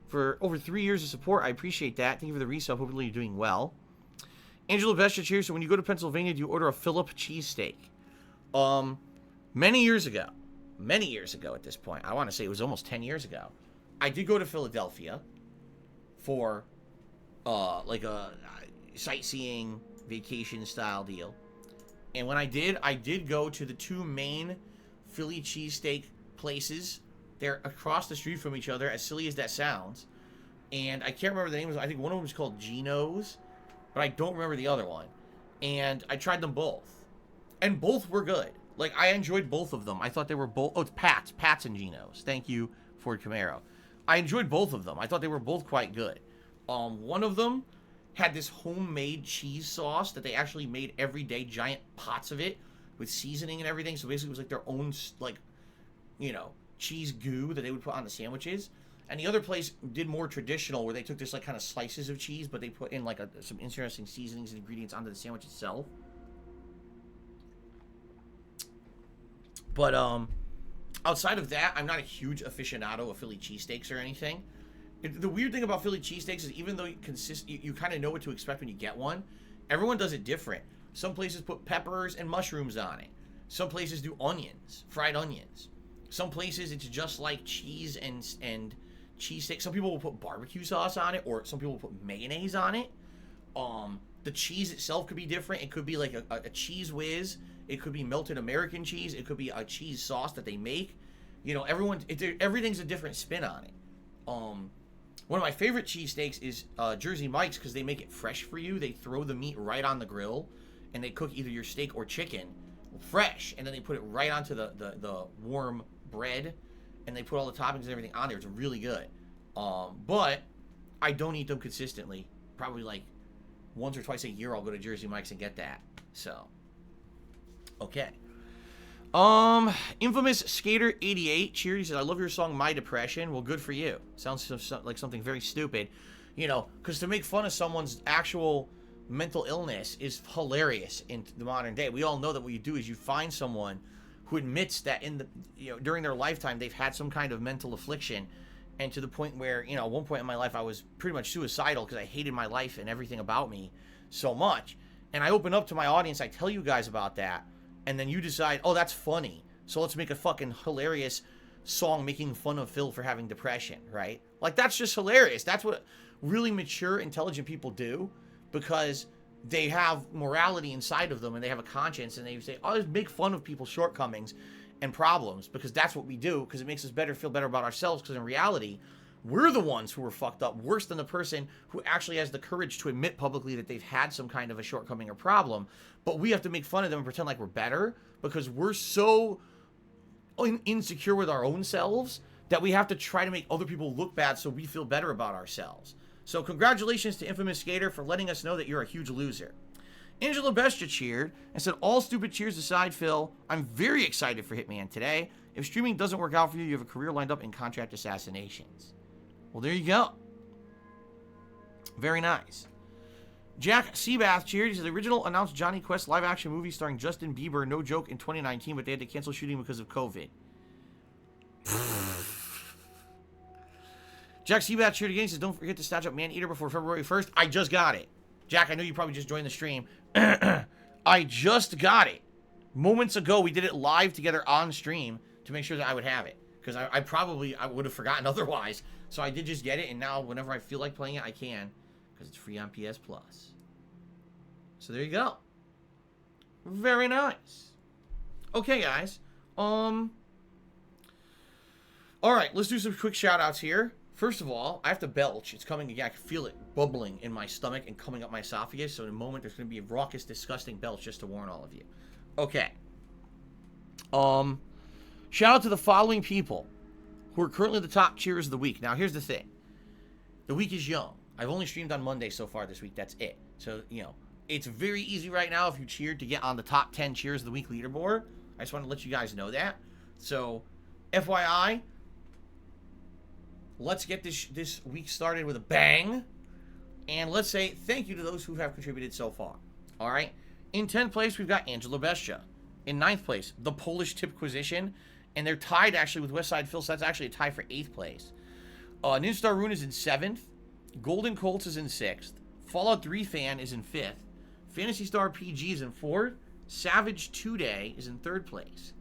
for over 3 years of support. I appreciate that. Thank you for the resub. Hopefully you're doing well. Angela Bestia cheers. So when you go to Pennsylvania, do you order a Philip cheesesteak? Many years ago at this point, I want to say it was almost 10 years ago, I did go to Philadelphia, for like a sightseeing vacation style deal. And when I did go to the 2 main Philly cheesesteak places. They're across the street from each other, as silly as that sounds. And I can't remember the names. I think one of them is called Geno's, but I don't remember the other one. And I tried them both. And both were good. Like, I enjoyed both of them. I thought they were both... Oh, it's Pat's and Geno's. Thank you, Ford Camaro. I enjoyed both of them. I thought they were both quite good. One of them had this homemade cheese sauce that they actually made every day, giant pots of it, with seasoning and everything. So basically it was like their own, like, you know, cheese goo that they would put on the sandwiches. And the other place did more traditional, where they took just like kind of slices of cheese, but they put in like some interesting seasonings and ingredients onto the sandwich itself. But outside of that, I'm not a huge aficionado of Philly cheesesteaks or anything. The weird thing about Philly cheesesteaks is even though you kind of know what to expect when you get one, everyone does it different. Some places put peppers and mushrooms on it. Some places do onions, fried onions. Some places it's just like cheese and cheesesteak. Some people will put barbecue sauce on it, or some people will put mayonnaise on it. The cheese itself could be different. It could be like a cheese whiz. It could be melted American cheese. It could be a cheese sauce that they make. You know, everything's a different spin on it. One of my favorite cheesesteaks is Jersey Mike's, because they make it fresh for you. They throw the meat right on the grill, and they cook either your steak or chicken fresh, and then they put it right onto the warm bread, and they put all the toppings and everything on there. It's really good. But I don't eat them consistently. Probably like once or twice a year I'll go to Jersey Mike's and get that. So, okay. Infamous Skater 88 cheered. He said, "I love your song My Depression." Well, good for you. Sounds like something very stupid, you know, because to make fun of someone's actual mental illness is hilarious in the modern day. We all know that what you do is you find someone who admits that during their lifetime they've had some kind of mental affliction, and to the point where, you know, at one point in my life I was pretty much suicidal because I hated my life and everything about me so much. And I open up to my audience, I tell you guys about that, and then you decide, oh, that's funny, so let's make a fucking hilarious song making fun of Phil for having depression, right? Like, that's just hilarious. That's what really mature, intelligent people do, because they have morality inside of them and they have a conscience, and they say, oh, let's make fun of people's shortcomings and problems, because that's what we do, because it makes us feel better about ourselves, because in reality, we're the ones who are fucked up worse than the person who actually has the courage to admit publicly that they've had some kind of a shortcoming or problem. But we have to make fun of them and pretend like we're better, because we're so insecure with our own selves that we have to try to make other people look bad so we feel better about ourselves. So congratulations to Infamous Skater for letting us know that you're a huge loser. Angela Bestia cheered and said, "All stupid cheers aside, Phil, I'm very excited for Hitman today. If streaming doesn't work out for you, you have a career lined up in contract assassinations." Well, there you go. Very nice. Jack Seabath cheered. He said, "The original announced Johnny Quest live-action movie starring Justin Bieber, no joke, in 2019, but they had to cancel shooting because of COVID." Jack Seabath cheered again. He says, "Don't forget to snatch up Man-Eater before February 1st. I just got it. Jack, I know you probably just joined the stream. I just got it. Moments ago, we did it live together on stream to make sure that I would have it, because I would have forgotten otherwise. So I did just get it, and now whenever I feel like playing it, I can, because it's free on PS Plus. So there you go. Very nice. Okay, guys. All right, let's do some quick shout-outs here. First of all, I have to belch. It's coming again. I can feel it bubbling in my stomach and coming up my esophagus. So in a moment, there's going to be a raucous, disgusting belch, just to warn all of you. Okay. Shout out to the following people who are currently the top cheers of the week. Now, here's the thing. The week is young. I've only streamed on Monday so far this week. That's it. So, you know, it's very easy right now if you cheered to get on the top 10 cheers of the week leaderboard. I just want to let you guys know that. So, FYI, let's get this week started with a bang. And let's say thank you to those who have contributed so far. All right? In 10th place, we've got Angela Bestia. In 9th place, The Polish Tipquisition. And they're tied, actually, with Westside Phil, so that's actually a tie for 8th place. Ninstar Rune is in 7th. Golden Colts is in 6th. Fallout 3 Fan is in 5th. Phantasy Star PG is in 4th. Savage Today is in 3rd place.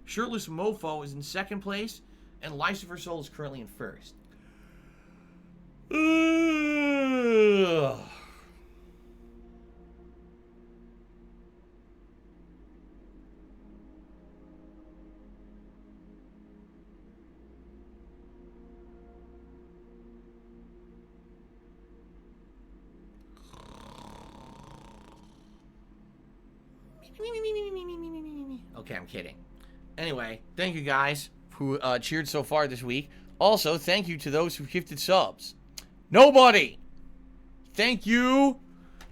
Shirtless Mofo is in 2nd place. And Lucifer Soul is currently in 1st. Ugh. Okay, I'm kidding. Anyway, thank you guys who cheered so far this week. Also, thank you to those who gifted subs. Nobody! Thank you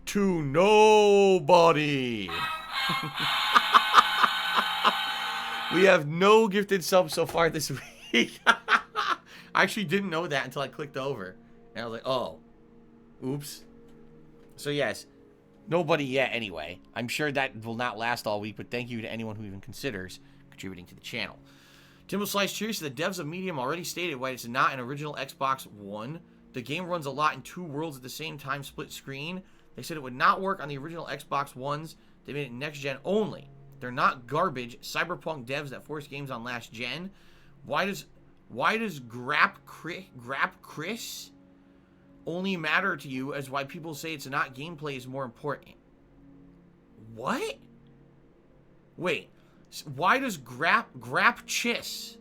to nobody. We have no gifted subs so far this week. I actually didn't know that until I clicked over. And I was like, oh, oops. So yes, nobody yet anyway. I'm sure that will not last all week, but thank you to anyone who even considers contributing to the channel. Timbo Slice Cheers, the devs of Medium already stated why it's not an original Xbox One. The game runs a lot in two worlds at the same time, split screen. They said it would not work on the original Xbox Ones. They made it next gen only. They're not garbage cyberpunk devs that force games on last gen. Why does Grap Chris only matter to you as why people say it's not gameplay is more important? What? Wait. Why does Grap Chis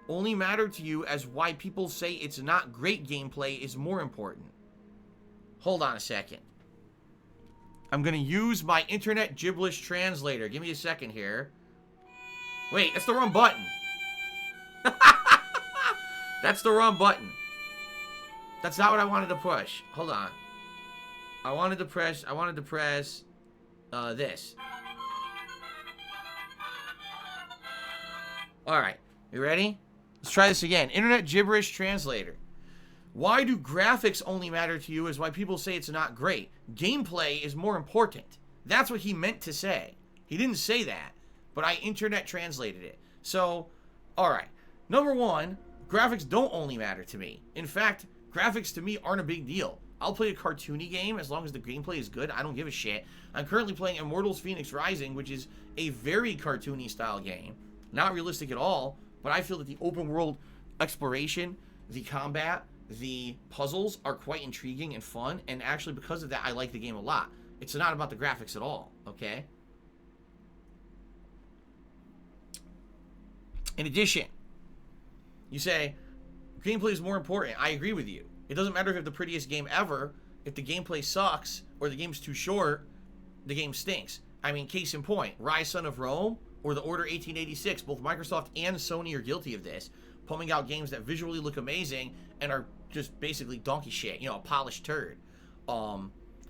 only matter to you as why people say it's not great gameplay is more important? Hold on a second. I'm going to use my internet gibberish translator. Give me a second here. Wait, that's the wrong button. That's the wrong button. That's not what I wanted to push. Hold on. I wanted to press this. Alright, you ready? Let's try this again. Internet gibberish translator. Why do graphics only matter to you is why people say it's not great. Gameplay is more important. That's what he meant to say. He didn't say that, but I internet translated it. So, alright. Number one, graphics don't only matter to me. In fact, graphics to me aren't a big deal. I'll play a cartoony game as long as the gameplay is good. I don't give a shit. I'm currently playing Immortals Phoenix Rising, which is a very cartoony style game. Not realistic at all, but I feel that the open world exploration, the combat, the puzzles are quite intriguing and fun, and actually because of that, I like the game a lot. It's not about the graphics at all, okay? In addition, you say, gameplay is more important. I agree with you. It doesn't matter if you have the prettiest game ever. If the gameplay sucks, or the game's too short, the game stinks. I mean, case in point, Rise Son of Rome, or The Order 1886, both Microsoft and Sony are guilty of this, pumping out games that visually look amazing and are just basically donkey shit, you know, a polished turd.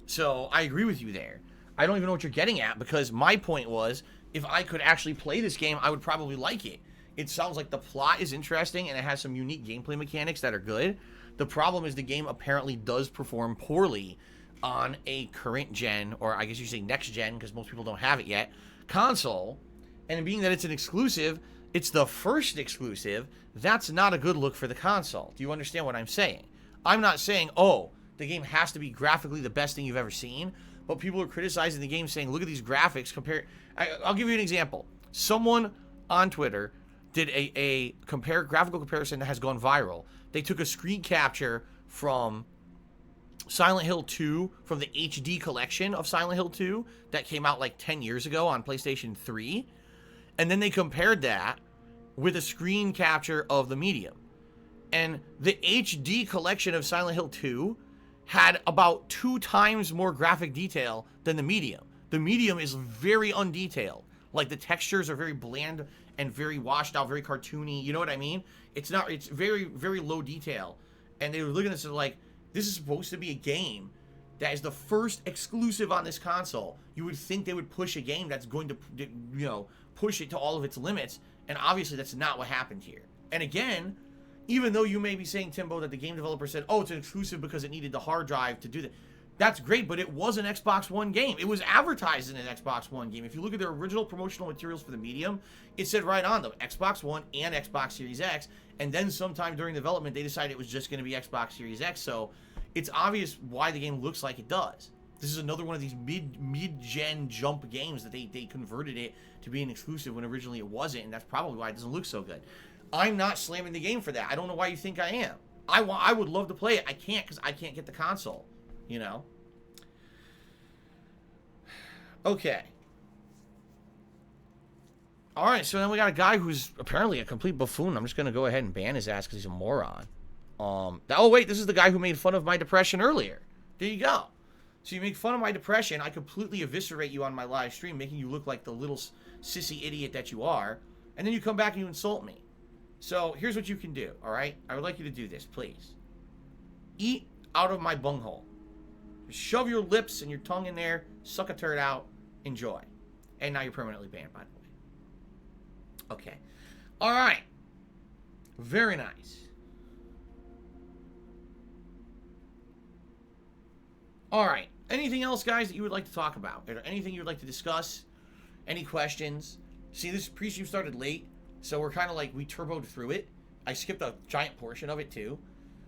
So I agree with you there. I don't even know what you're getting at, because my point was, if I could actually play this game, I would probably like it. It sounds like the plot is interesting and it has some unique gameplay mechanics that are good. The problem is the game apparently does perform poorly on a current gen, or I guess you say next gen, because most people don't have it yet, console. And being that it's an exclusive, it's the first exclusive, that's not a good look for the console. Do you understand what I'm saying? I'm not saying, oh, the game has to be graphically the best thing you've ever seen, but people are criticizing the game saying, look at these graphics, I'll give you an example. Someone on Twitter did a graphical comparison that has gone viral. They took a screen capture from Silent Hill 2, from the HD collection of Silent Hill 2 that came out like 10 years ago on PlayStation 3. And then they compared that with a screen capture of the Medium. And the HD collection of Silent Hill 2 had about 2 times more graphic detail than the Medium. The Medium is very undetailed. Like, the textures are very bland and very washed out, very cartoony. You know what I mean? It's very, very low detail. And they were looking at this like, this is supposed to be a game that is the first exclusive on this console. You would think they would push a game that's going to, you know, push it to all of its limits. And obviously that's not what happened here. And again, even though you may be saying, Timbo, that the game developer said, oh, it's an exclusive because it needed the hard drive to do that. That's great, but it was an Xbox One game. It was advertised as an Xbox One game. If you look at their original promotional materials for the Medium, it said right on them, Xbox One and Xbox Series X. And then sometime during development, they decided it was just going to be Xbox Series X. So it's obvious why the game looks like it does. This is another one of these mid-gen jump games that they converted it to be an exclusive when originally it wasn't, and that's probably why it doesn't look so good. I'm not slamming the game for that. I don't know why you think I am. I would love to play it. I can't, because I can't get the console. you know? Okay. All right, so then we got a guy who's apparently a complete buffoon. I'm just going to go ahead and ban his ass because he's a moron. Oh, wait, this is the guy who made fun of my depression earlier. There you go. So you make fun of my depression. I completely eviscerate you on my live stream, making you look like the little sissy idiot that you are. And then you come back and you insult me. So here's what you can do, all right? I would like you to do this, please. Eat out of my bunghole. Just shove your lips and your tongue in there, suck a turd out, enjoy. And now you're permanently banned, by the way. Okay. All right. Very nice. All right. Anything else, guys, that you would like to talk about? Is there anything you would like to discuss? Any questions? See, this pre-stream started late, so we're kind of like, we turboed through it. I skipped a giant portion of it, too.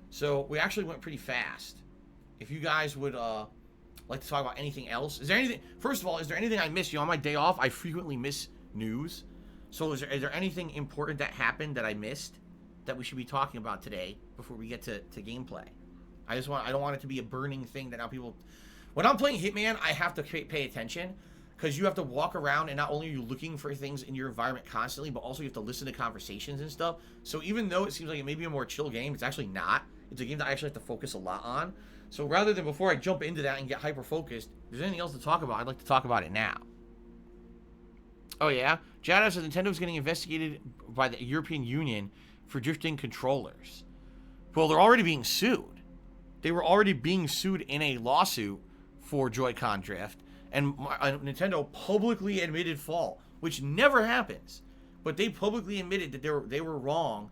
So we actually went pretty fast. If you guys would like to talk about anything else. Is there anything... First of all, is there anything I missed? You know, on my day off, I frequently miss news. So is there anything important that happened that I missed that we should be talking about today before we get to gameplay? I don't want it to be a burning thing that now people... When I'm playing Hitman, I have to pay attention because you have to walk around and not only are you looking for things in your environment constantly, but also you have to listen to conversations and stuff. So even though it seems like it may be a more chill game, it's actually not. It's a game that I actually have to focus a lot on. So rather than before I jump into that and get hyper-focused, if there's anything else to talk about, I'd like to talk about it now. Oh, yeah? Jada says Nintendo's getting investigated by the European Union for drifting controllers. Well, they're already being sued. They were already being sued in a lawsuit for Joy-Con drift, and Nintendo publicly admitted fault, which never happens. But they publicly admitted that they were wrong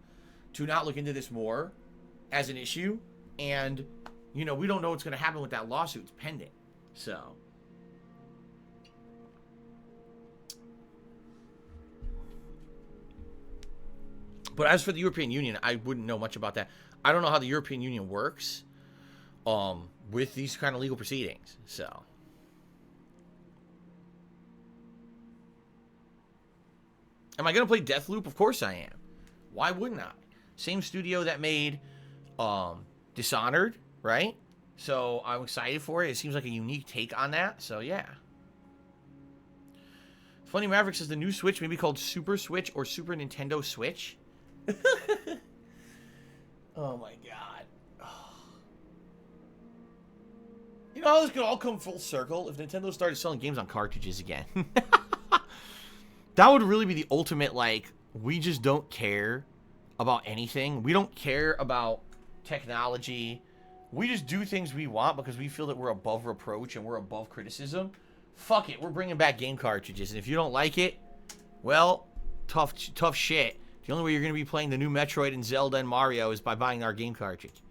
to not look into this more as an issue, and, you know, we don't know what's going to happen with that lawsuit. It's pending. So... But as for the European Union, I wouldn't know much about that. I don't know how the European Union works with these kind of legal proceedings. So, am I going to play Deathloop? Of course I am. Why wouldn't I? Same studio that made Dishonored, right? So, I'm excited for it. It seems like a unique take on that. So, yeah. Funny Maverick says the new Switch may be called Super Switch or Super Nintendo Switch. Oh my god. Oh. You know how this could all come full circle if Nintendo started selling games on cartridges again. That would really be the ultimate, like, we just don't care about anything. We don't care about technology. We just do things we want because we feel that we're above reproach and we're above criticism. Fuck it, we're bringing back game cartridges. And if you don't like it, well, tough shit. The only way you're going to be playing the new Metroid and Zelda and Mario is by buying our game cartridge.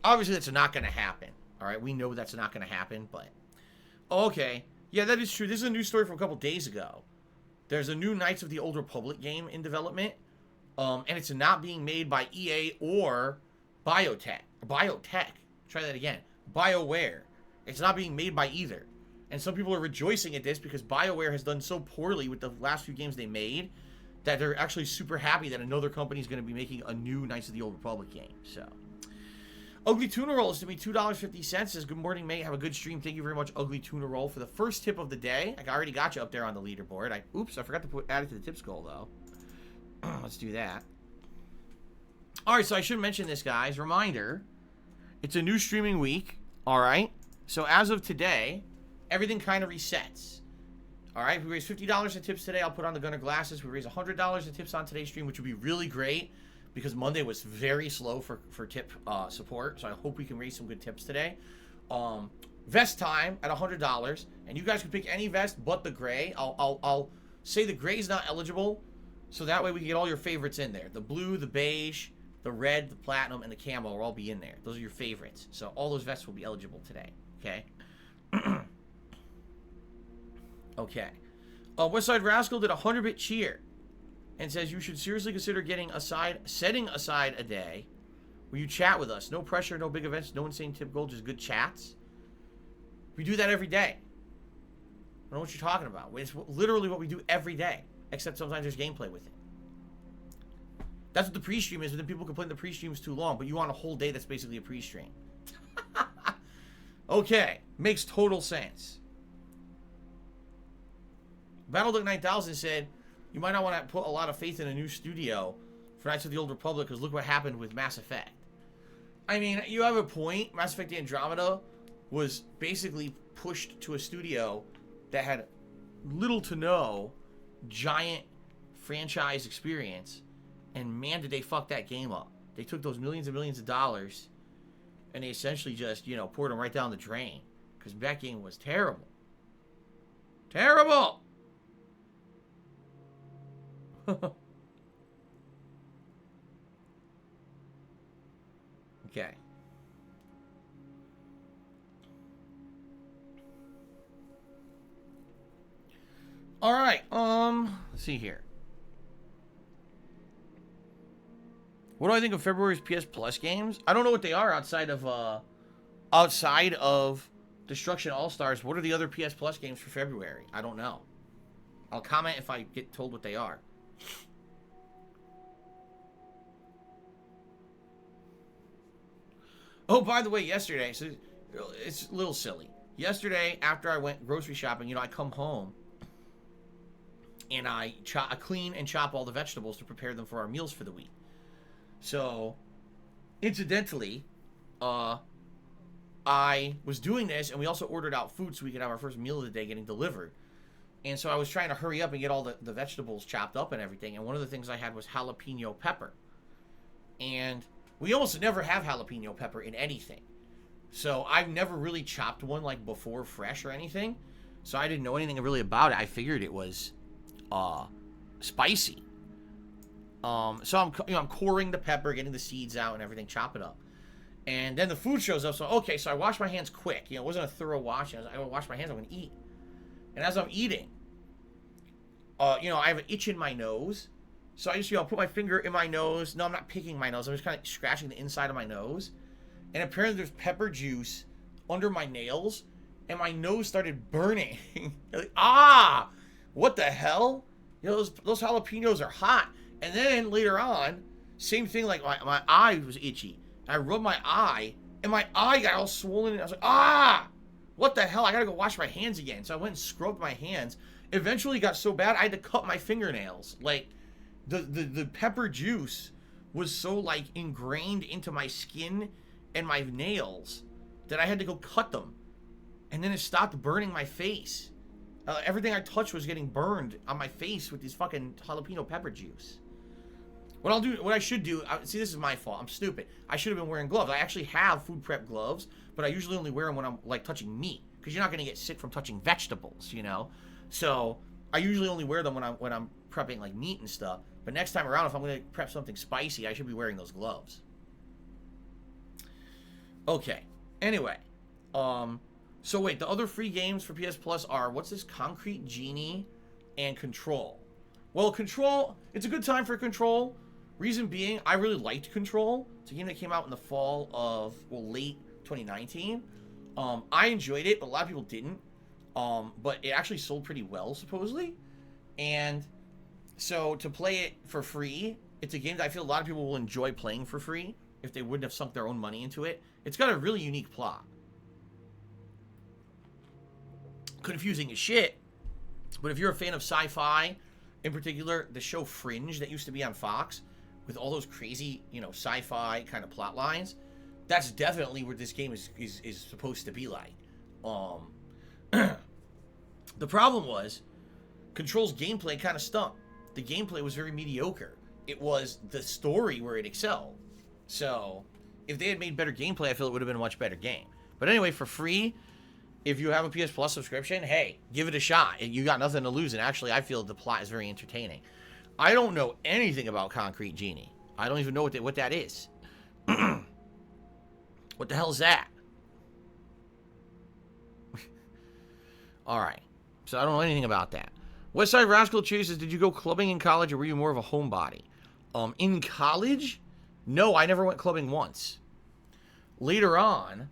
Obviously, that's not going to happen. All right, we know that's not going to happen, but... Okay. Yeah, that is true. This is a news story from a couple days ago. There's a new Knights of the Old Republic game in development, and it's not being made by EA or Biotech. Try that again. BioWare. It's not being made by either. And some people are rejoicing at this because BioWare has done so poorly with the last few games they made that they're actually super happy that another company is going to be making a new Knights of the Old Republic game. So, Ugly Tuna Roll is to be $2.50. Says, good morning, mate. Have a good stream. Thank you very much, Ugly Tuna Roll, for the first tip of the day. I already got you up there on the leaderboard. Oops, I forgot to add it to the tips goal, though. Let's do that. All right, so I should mention this, guys. Reminder, it's a new streaming week, all right? So as of today, everything kind of resets. All right, if we raise $50 in tips today, I'll put on the Gunner glasses. We raise $100 in tips on today's stream, which would be really great because Monday was very slow for tip support. So I hope we can raise some good tips today. Vest time at $100, and you guys can pick any vest but the gray. I'll say the gray is not eligible, so that way we can get all your favorites in there. The blue, the beige, the red, the platinum, and the camo will all be in there. Those are your favorites. So all those vests will be eligible today. Okay. Okay. Westside Rascal did a 100-bit cheer and says you should seriously consider setting aside a day where you chat with us. No pressure, no big events, no insane tip goal, just good chats. We do that every day. I don't know what you're talking about. It's literally what we do every day, except sometimes there's gameplay with it. That's what the pre-stream is, but then people complain the pre-stream is too long, but you want a whole day that's basically a pre-stream. Okay, makes total sense. Battleduck 9000 said, you might not want to put a lot of faith in a new studio for Knights of the Old Republic, because look what happened with Mass Effect. I mean, you have a point. Mass Effect Andromeda was basically pushed to a studio that had little to no giant franchise experience, and man, did they fuck that game up. They took those millions and millions of dollars and they essentially just, you know, poured them right down the drain, because that game was terrible. Terrible! Okay. All right. Let's see here. What do I think of February's PS Plus games? I don't know what they are outside of Destruction All-Stars. What are the other PS Plus games for February? I don't know. I'll comment if I get told what they are. Oh, by the way, yesterday, so it's a little silly. Yesterday, after I went grocery shopping, you know, I come home and I clean and chop all the vegetables to prepare them for our meals for the week. So, incidentally, I was doing this, and we also ordered out food so we could have our first meal of the day getting delivered. And so I was trying to hurry up and get all the vegetables chopped up and everything. And one of the things I had was jalapeno pepper. And we almost never have jalapeno pepper in anything. So I've never really chopped one like before fresh or anything. So I didn't know anything really about it. I figured it was spicy. So I'm coring the pepper, getting the seeds out and everything, chop it up. And then the food shows up. So, okay, so I wash my hands quick. You know, it wasn't a thorough wash. I wash my hands, I'm going to eat. And as I'm eating, you know, I have an itch in my nose. So I just, you know, put my finger in my nose. No, I'm not picking my nose. I'm just kind of scratching the inside of my nose. And apparently there's pepper juice under my nails. And my nose started burning. Like, ah! What the hell? You know, those jalapenos are hot. And then later on, same thing, like my eye was itchy. I rubbed my eye, and my eye got all swollen. And I was like, ah! What the hell? I gotta go wash my hands again. So I went and scrubbed my hands. Eventually it got so bad, I had to cut my fingernails. Like, the pepper juice was so, like, ingrained into my skin and my nails that I had to go cut them. And then it stopped burning my face. Everything I touched was getting burned on my face with this fucking jalapeno pepper juice. What I should do, see, this is my fault. I'm stupid. I should have been wearing gloves. I actually have food prep gloves, but I usually only wear them when I'm, like, touching meat, because you're not going to get sick from touching vegetables, you know? So I usually only wear them when I'm prepping, like, meat and stuff. But next time around, if I'm going to prep something spicy, I should be wearing those gloves. Okay. Anyway. So wait, the other free games for PS Plus are, what's this? Concrete Genie and Control. Well, Control, it's a good time for Control. Reason being, I really liked Control. It's a game that came out in the fall of, well, late 2019. I enjoyed it, but a lot of people didn't. But it actually sold pretty well, supposedly. And so to play it for free, it's a game that I feel a lot of people will enjoy playing for free if they wouldn't have sunk their own money into it. It's got a really unique plot. Confusing as shit, but if you're a fan of sci-fi, in particular the show Fringe that used to be on Fox with all those crazy, you know, sci-fi kind of plot lines, that's definitely where this game is supposed to be like. The problem was Control's gameplay kind of stunk. The gameplay was very mediocre. It was the story where it excelled. So if they had made better gameplay, I feel it would have been a much better game. But anyway, for free, if you have a PS Plus subscription, hey, give it a shot. You got nothing to lose, and actually, I feel the plot is very entertaining. I don't know anything about Concrete Genie. I don't even know what that is. What the hell is that? Alright. So I don't know anything about that. Westside Rascal chases, did you go clubbing in college, or were you more of a homebody? In college? No, I never went clubbing once. Later on,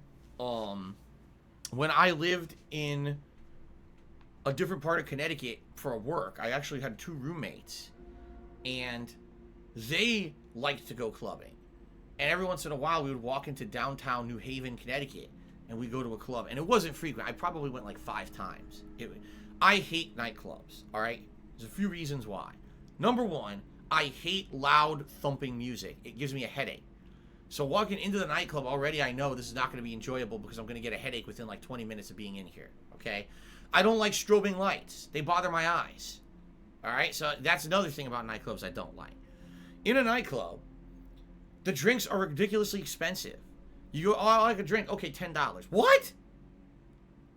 when I lived in a different part of Connecticut for work, I actually had 2 roommates, and they liked to go clubbing. And every once in a while, we would walk into downtown New Haven, Connecticut, and we go to a club, and it wasn't frequent. I probably went like 5 times. I hate nightclubs, all right? There's a few reasons why. Number one, I hate loud thumping music. It gives me a headache. So walking into the nightclub already, I know this is not going to be enjoyable because I'm going to get a headache within like 20 minutes of being in here, okay? I don't like strobing lights. They bother my eyes, all right? So that's another thing about nightclubs I don't like. In a nightclub, the drinks are ridiculously expensive. You go, oh, I like a drink. Okay, $10. What?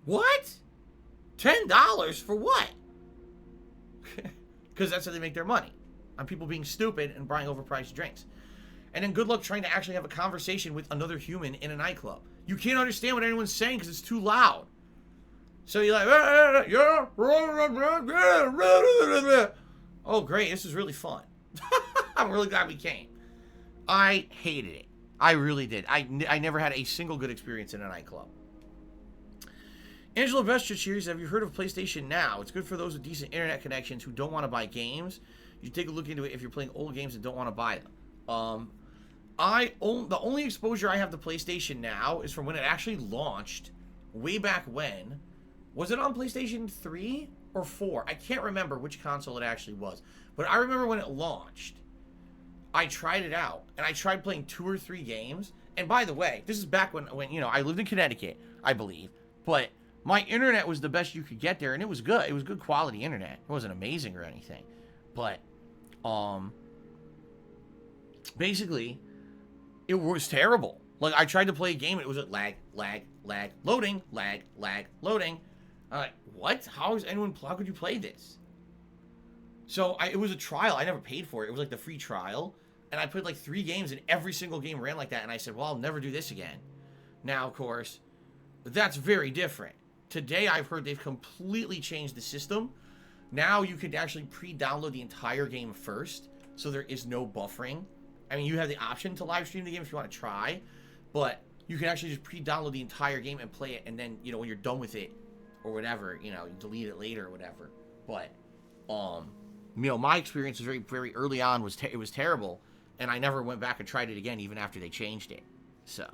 What? $10 for what? Because that's how they make their money. On people being stupid and buying overpriced drinks. And then good luck trying to actually have a conversation with another human in a nightclub. You can't understand what anyone's saying because it's too loud. So you're like, oh, great. This is really fun. I'm really glad we came. I hated it. I really did. I never had a single good experience in a nightclub. Angela Vestra cheers. Have you heard of PlayStation Now? It's good for those with decent internet connections who don't want to buy games. You take a look into it if you're playing old games and don't want to buy them. The only exposure I have to PlayStation Now is from when it actually launched way back when. Was it on PlayStation 3 or 4? I can't remember which console it actually was. But I remember when it launched, I tried it out. And I tried playing 2 or 3 games. And by the way, this is back when you know, I lived in Connecticut, I believe. But my internet was the best you could get there. And it was good. It was good quality internet. It wasn't amazing or anything. But, basically, it was terrible. Like, I tried to play a game, and it was like lag, loading, loading. I'm like, what? How could you play this? So, it was a trial. I never paid for it. It was like the free trial. And I played like 3 games, and every single game ran like that. And I said, well, I'll never do this again. Now, of course, that's very different. Today, I've heard they've completely changed the system. Now, you could actually pre-download the entire game first. So, there is no buffering. I mean, you have the option to live stream the game if you want to try. But you can actually just pre-download the entire game and play it. And then, you know, when you're done with it or whatever, you know, you delete it later or whatever. But, you know, my experience was very, very early on. It was terrible. And I never went back and tried it again, even after they changed it. So.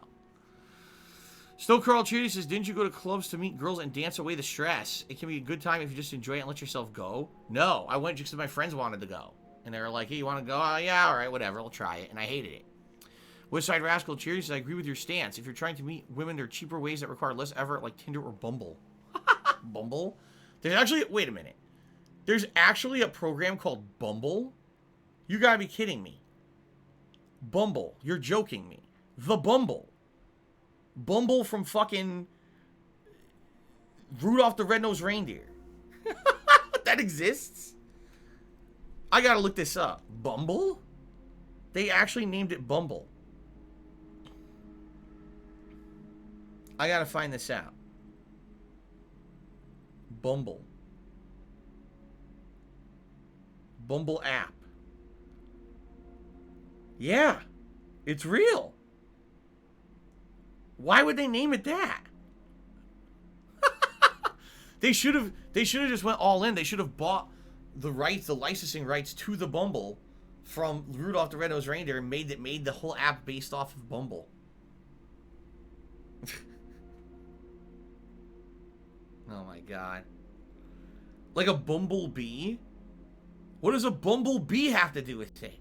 Still Carl Cheery says, didn't you go to clubs to meet girls and dance away the stress? It can be a good time if you just enjoy it and let yourself go. No, I went just because my friends wanted to go. And they were like, hey, you want to go? Oh, yeah, all right, whatever. I'll try it. And I hated it. Westside Rascal Cheery says, I agree with your stance. If you're trying to meet women, there are cheaper ways that require less effort, like Tinder or Bumble. Bumble? There's actually, wait a minute. There's actually a program called Bumble? You gotta be kidding me. Bumble. You're joking me. The Bumble. Bumble from fucking Rudolph the Red-Nosed Reindeer. That exists? I gotta look this up. Bumble? They actually named it Bumble. I gotta find this out. Bumble. Bumble app. Yeah, it's real. Why would they name it that? They should have just went all in. They should have bought the rights, the licensing rights to the Bumble from Rudolph the Red-Nosed Reindeer and made the whole app based off of Bumble. Oh my god. Like a bumblebee? What does a bumblebee have to do with it?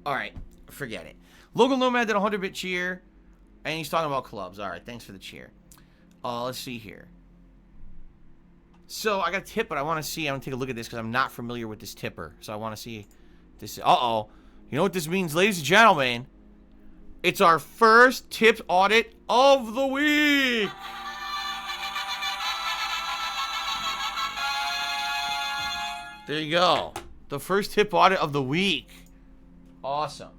Alright, forget it. Local Nomad did a 100-bit cheer. And he's talking about clubs. Alright, thanks for the cheer. Let's see here. So, I got a tip, but I want to see. I'm going to take a look at this because I'm not familiar with this tipper. So, I want to see this. Uh-oh. You know what this means, ladies and gentlemen? It's our first tipped audit of the week. There you go. The first tip audit of the week. Awesome.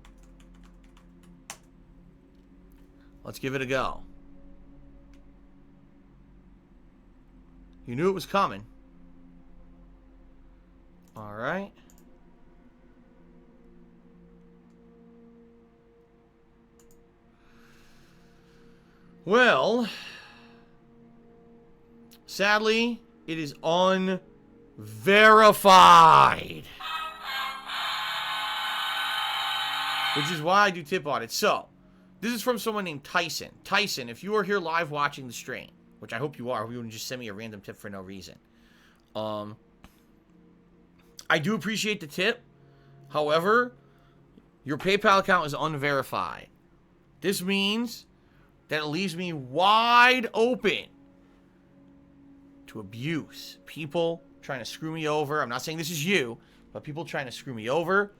Let's give it a go. You knew it was coming. All right. Well, sadly, it is unverified. Which is why I do tip audits. So, This is from someone named Tyson. Tyson, if you are here live watching the stream, which I hope you are, you wouldn't just send me a random tip for no reason. I do appreciate the tip. However, your PayPal account is unverified. This means that it leaves me wide open to abuse. People trying to screw me over. I'm not saying this is you, but people trying to screw me over.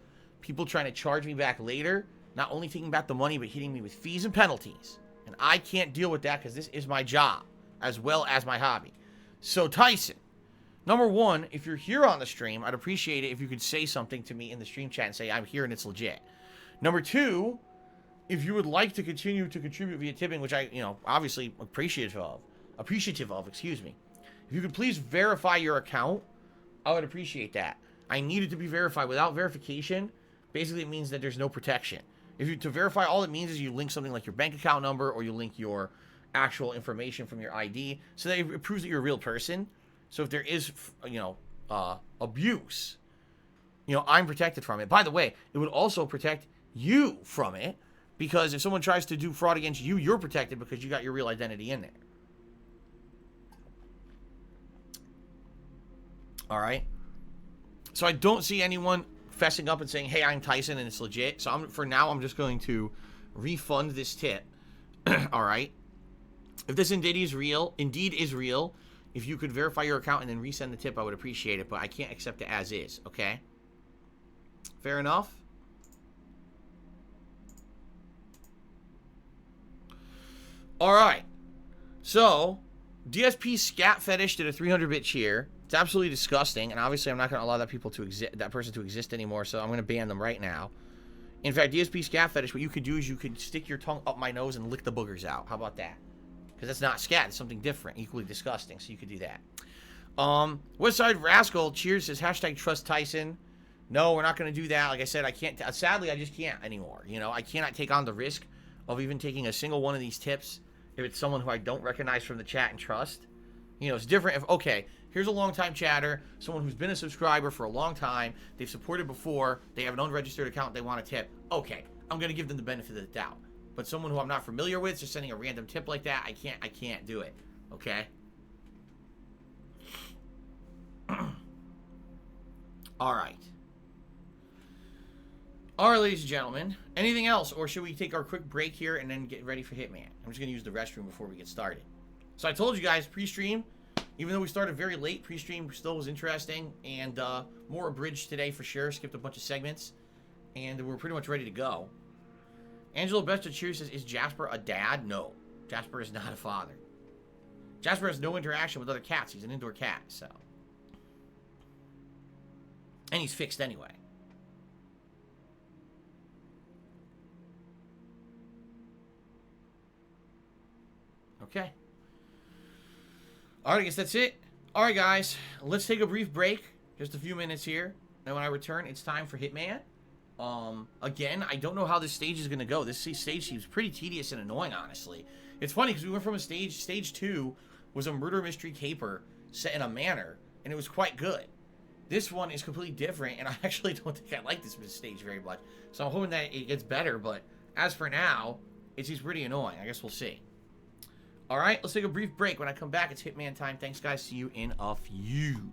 People trying to charge me back later. Not only taking back the money, but hitting me with fees and penalties. And I can't deal with that because this is my job as well as my hobby. So, Tyson, number one, if you're here on the stream, I'd appreciate it if you could say something to me in the stream chat and say, I'm here and it's legit. Number two, if you would like to continue to contribute via tipping, which I, obviously appreciative of, excuse me. If you could please verify your account, I would appreciate that. I need it to be verified. Without verification, basically it means that there's no protection. To verify, all it means is you link something like your bank account number or you link your actual information from your ID so that it proves that you're a real person. So if there is, abuse, I'm protected from it. By the way, it would also protect you from it because if someone tries to do fraud against you, you're protected because you got your real identity in there. All right. So I don't see anyone fessing up and saying, hey, I'm Tyson and it's legit. So for now, I'm just going to refund this tip. All right. If this indeed is real, if you could verify your account and then resend the tip, I would appreciate it. But I can't accept it as is. Okay. Fair enough. All right. So DSP Scat Fetish did a 300-bit cheer. It's absolutely disgusting, and obviously I'm not going to allow that person to exist anymore, so I'm going to ban them right now. In fact, DSP Scat Fetish, what you could do is you could stick your tongue up my nose and lick the boogers out. How about that? Because that's not scat. It's something different, equally disgusting, so you could do that. Westside Rascal cheers says, hashtag trust Tyson. No, we're not going to do that. Like I said, I can't. Sadly, I just can't anymore. I cannot take on the risk of even taking a single one of these tips if it's someone who I don't recognize from the chat and trust. It's different if, okay, here's a long-time chatter, someone who's been a subscriber for a long time, they've supported before, they have an unregistered account, they want a tip. Okay, I'm going to give them the benefit of the doubt. But someone who I'm not familiar with, just sending a random tip like that, I can't do it. Okay? Alright. Alright, ladies and gentlemen. Anything else, or should we take our quick break here and then get ready for Hitman? I'm just going to use the restroom before we get started. So I told you guys, pre-stream, even though we started very late, pre-stream still was interesting, and more abridged today for sure, skipped a bunch of segments, and we're pretty much ready to go. Angelo Besta Cheers says, is Jasper a dad? No, Jasper is not a father. Jasper has no interaction with other cats, he's an indoor cat, so. And he's fixed anyway. Okay. Alright, I guess that's it. Alright, guys. Let's take a brief break. Just a few minutes here. And when I return, it's time for Hitman. Again, I don't know how this stage is going to go. This stage seems pretty tedious and annoying, honestly. It's funny because we went from a stage 2 was a murder mystery caper set in a manor, and it was quite good. This one is completely different, and I actually don't think I like this stage very much. So I'm hoping that it gets better, but as for now, it seems pretty annoying. I guess we'll see. Alright, let's take a brief break. When I come back, it's Hitman time. Thanks, guys. See you in a few.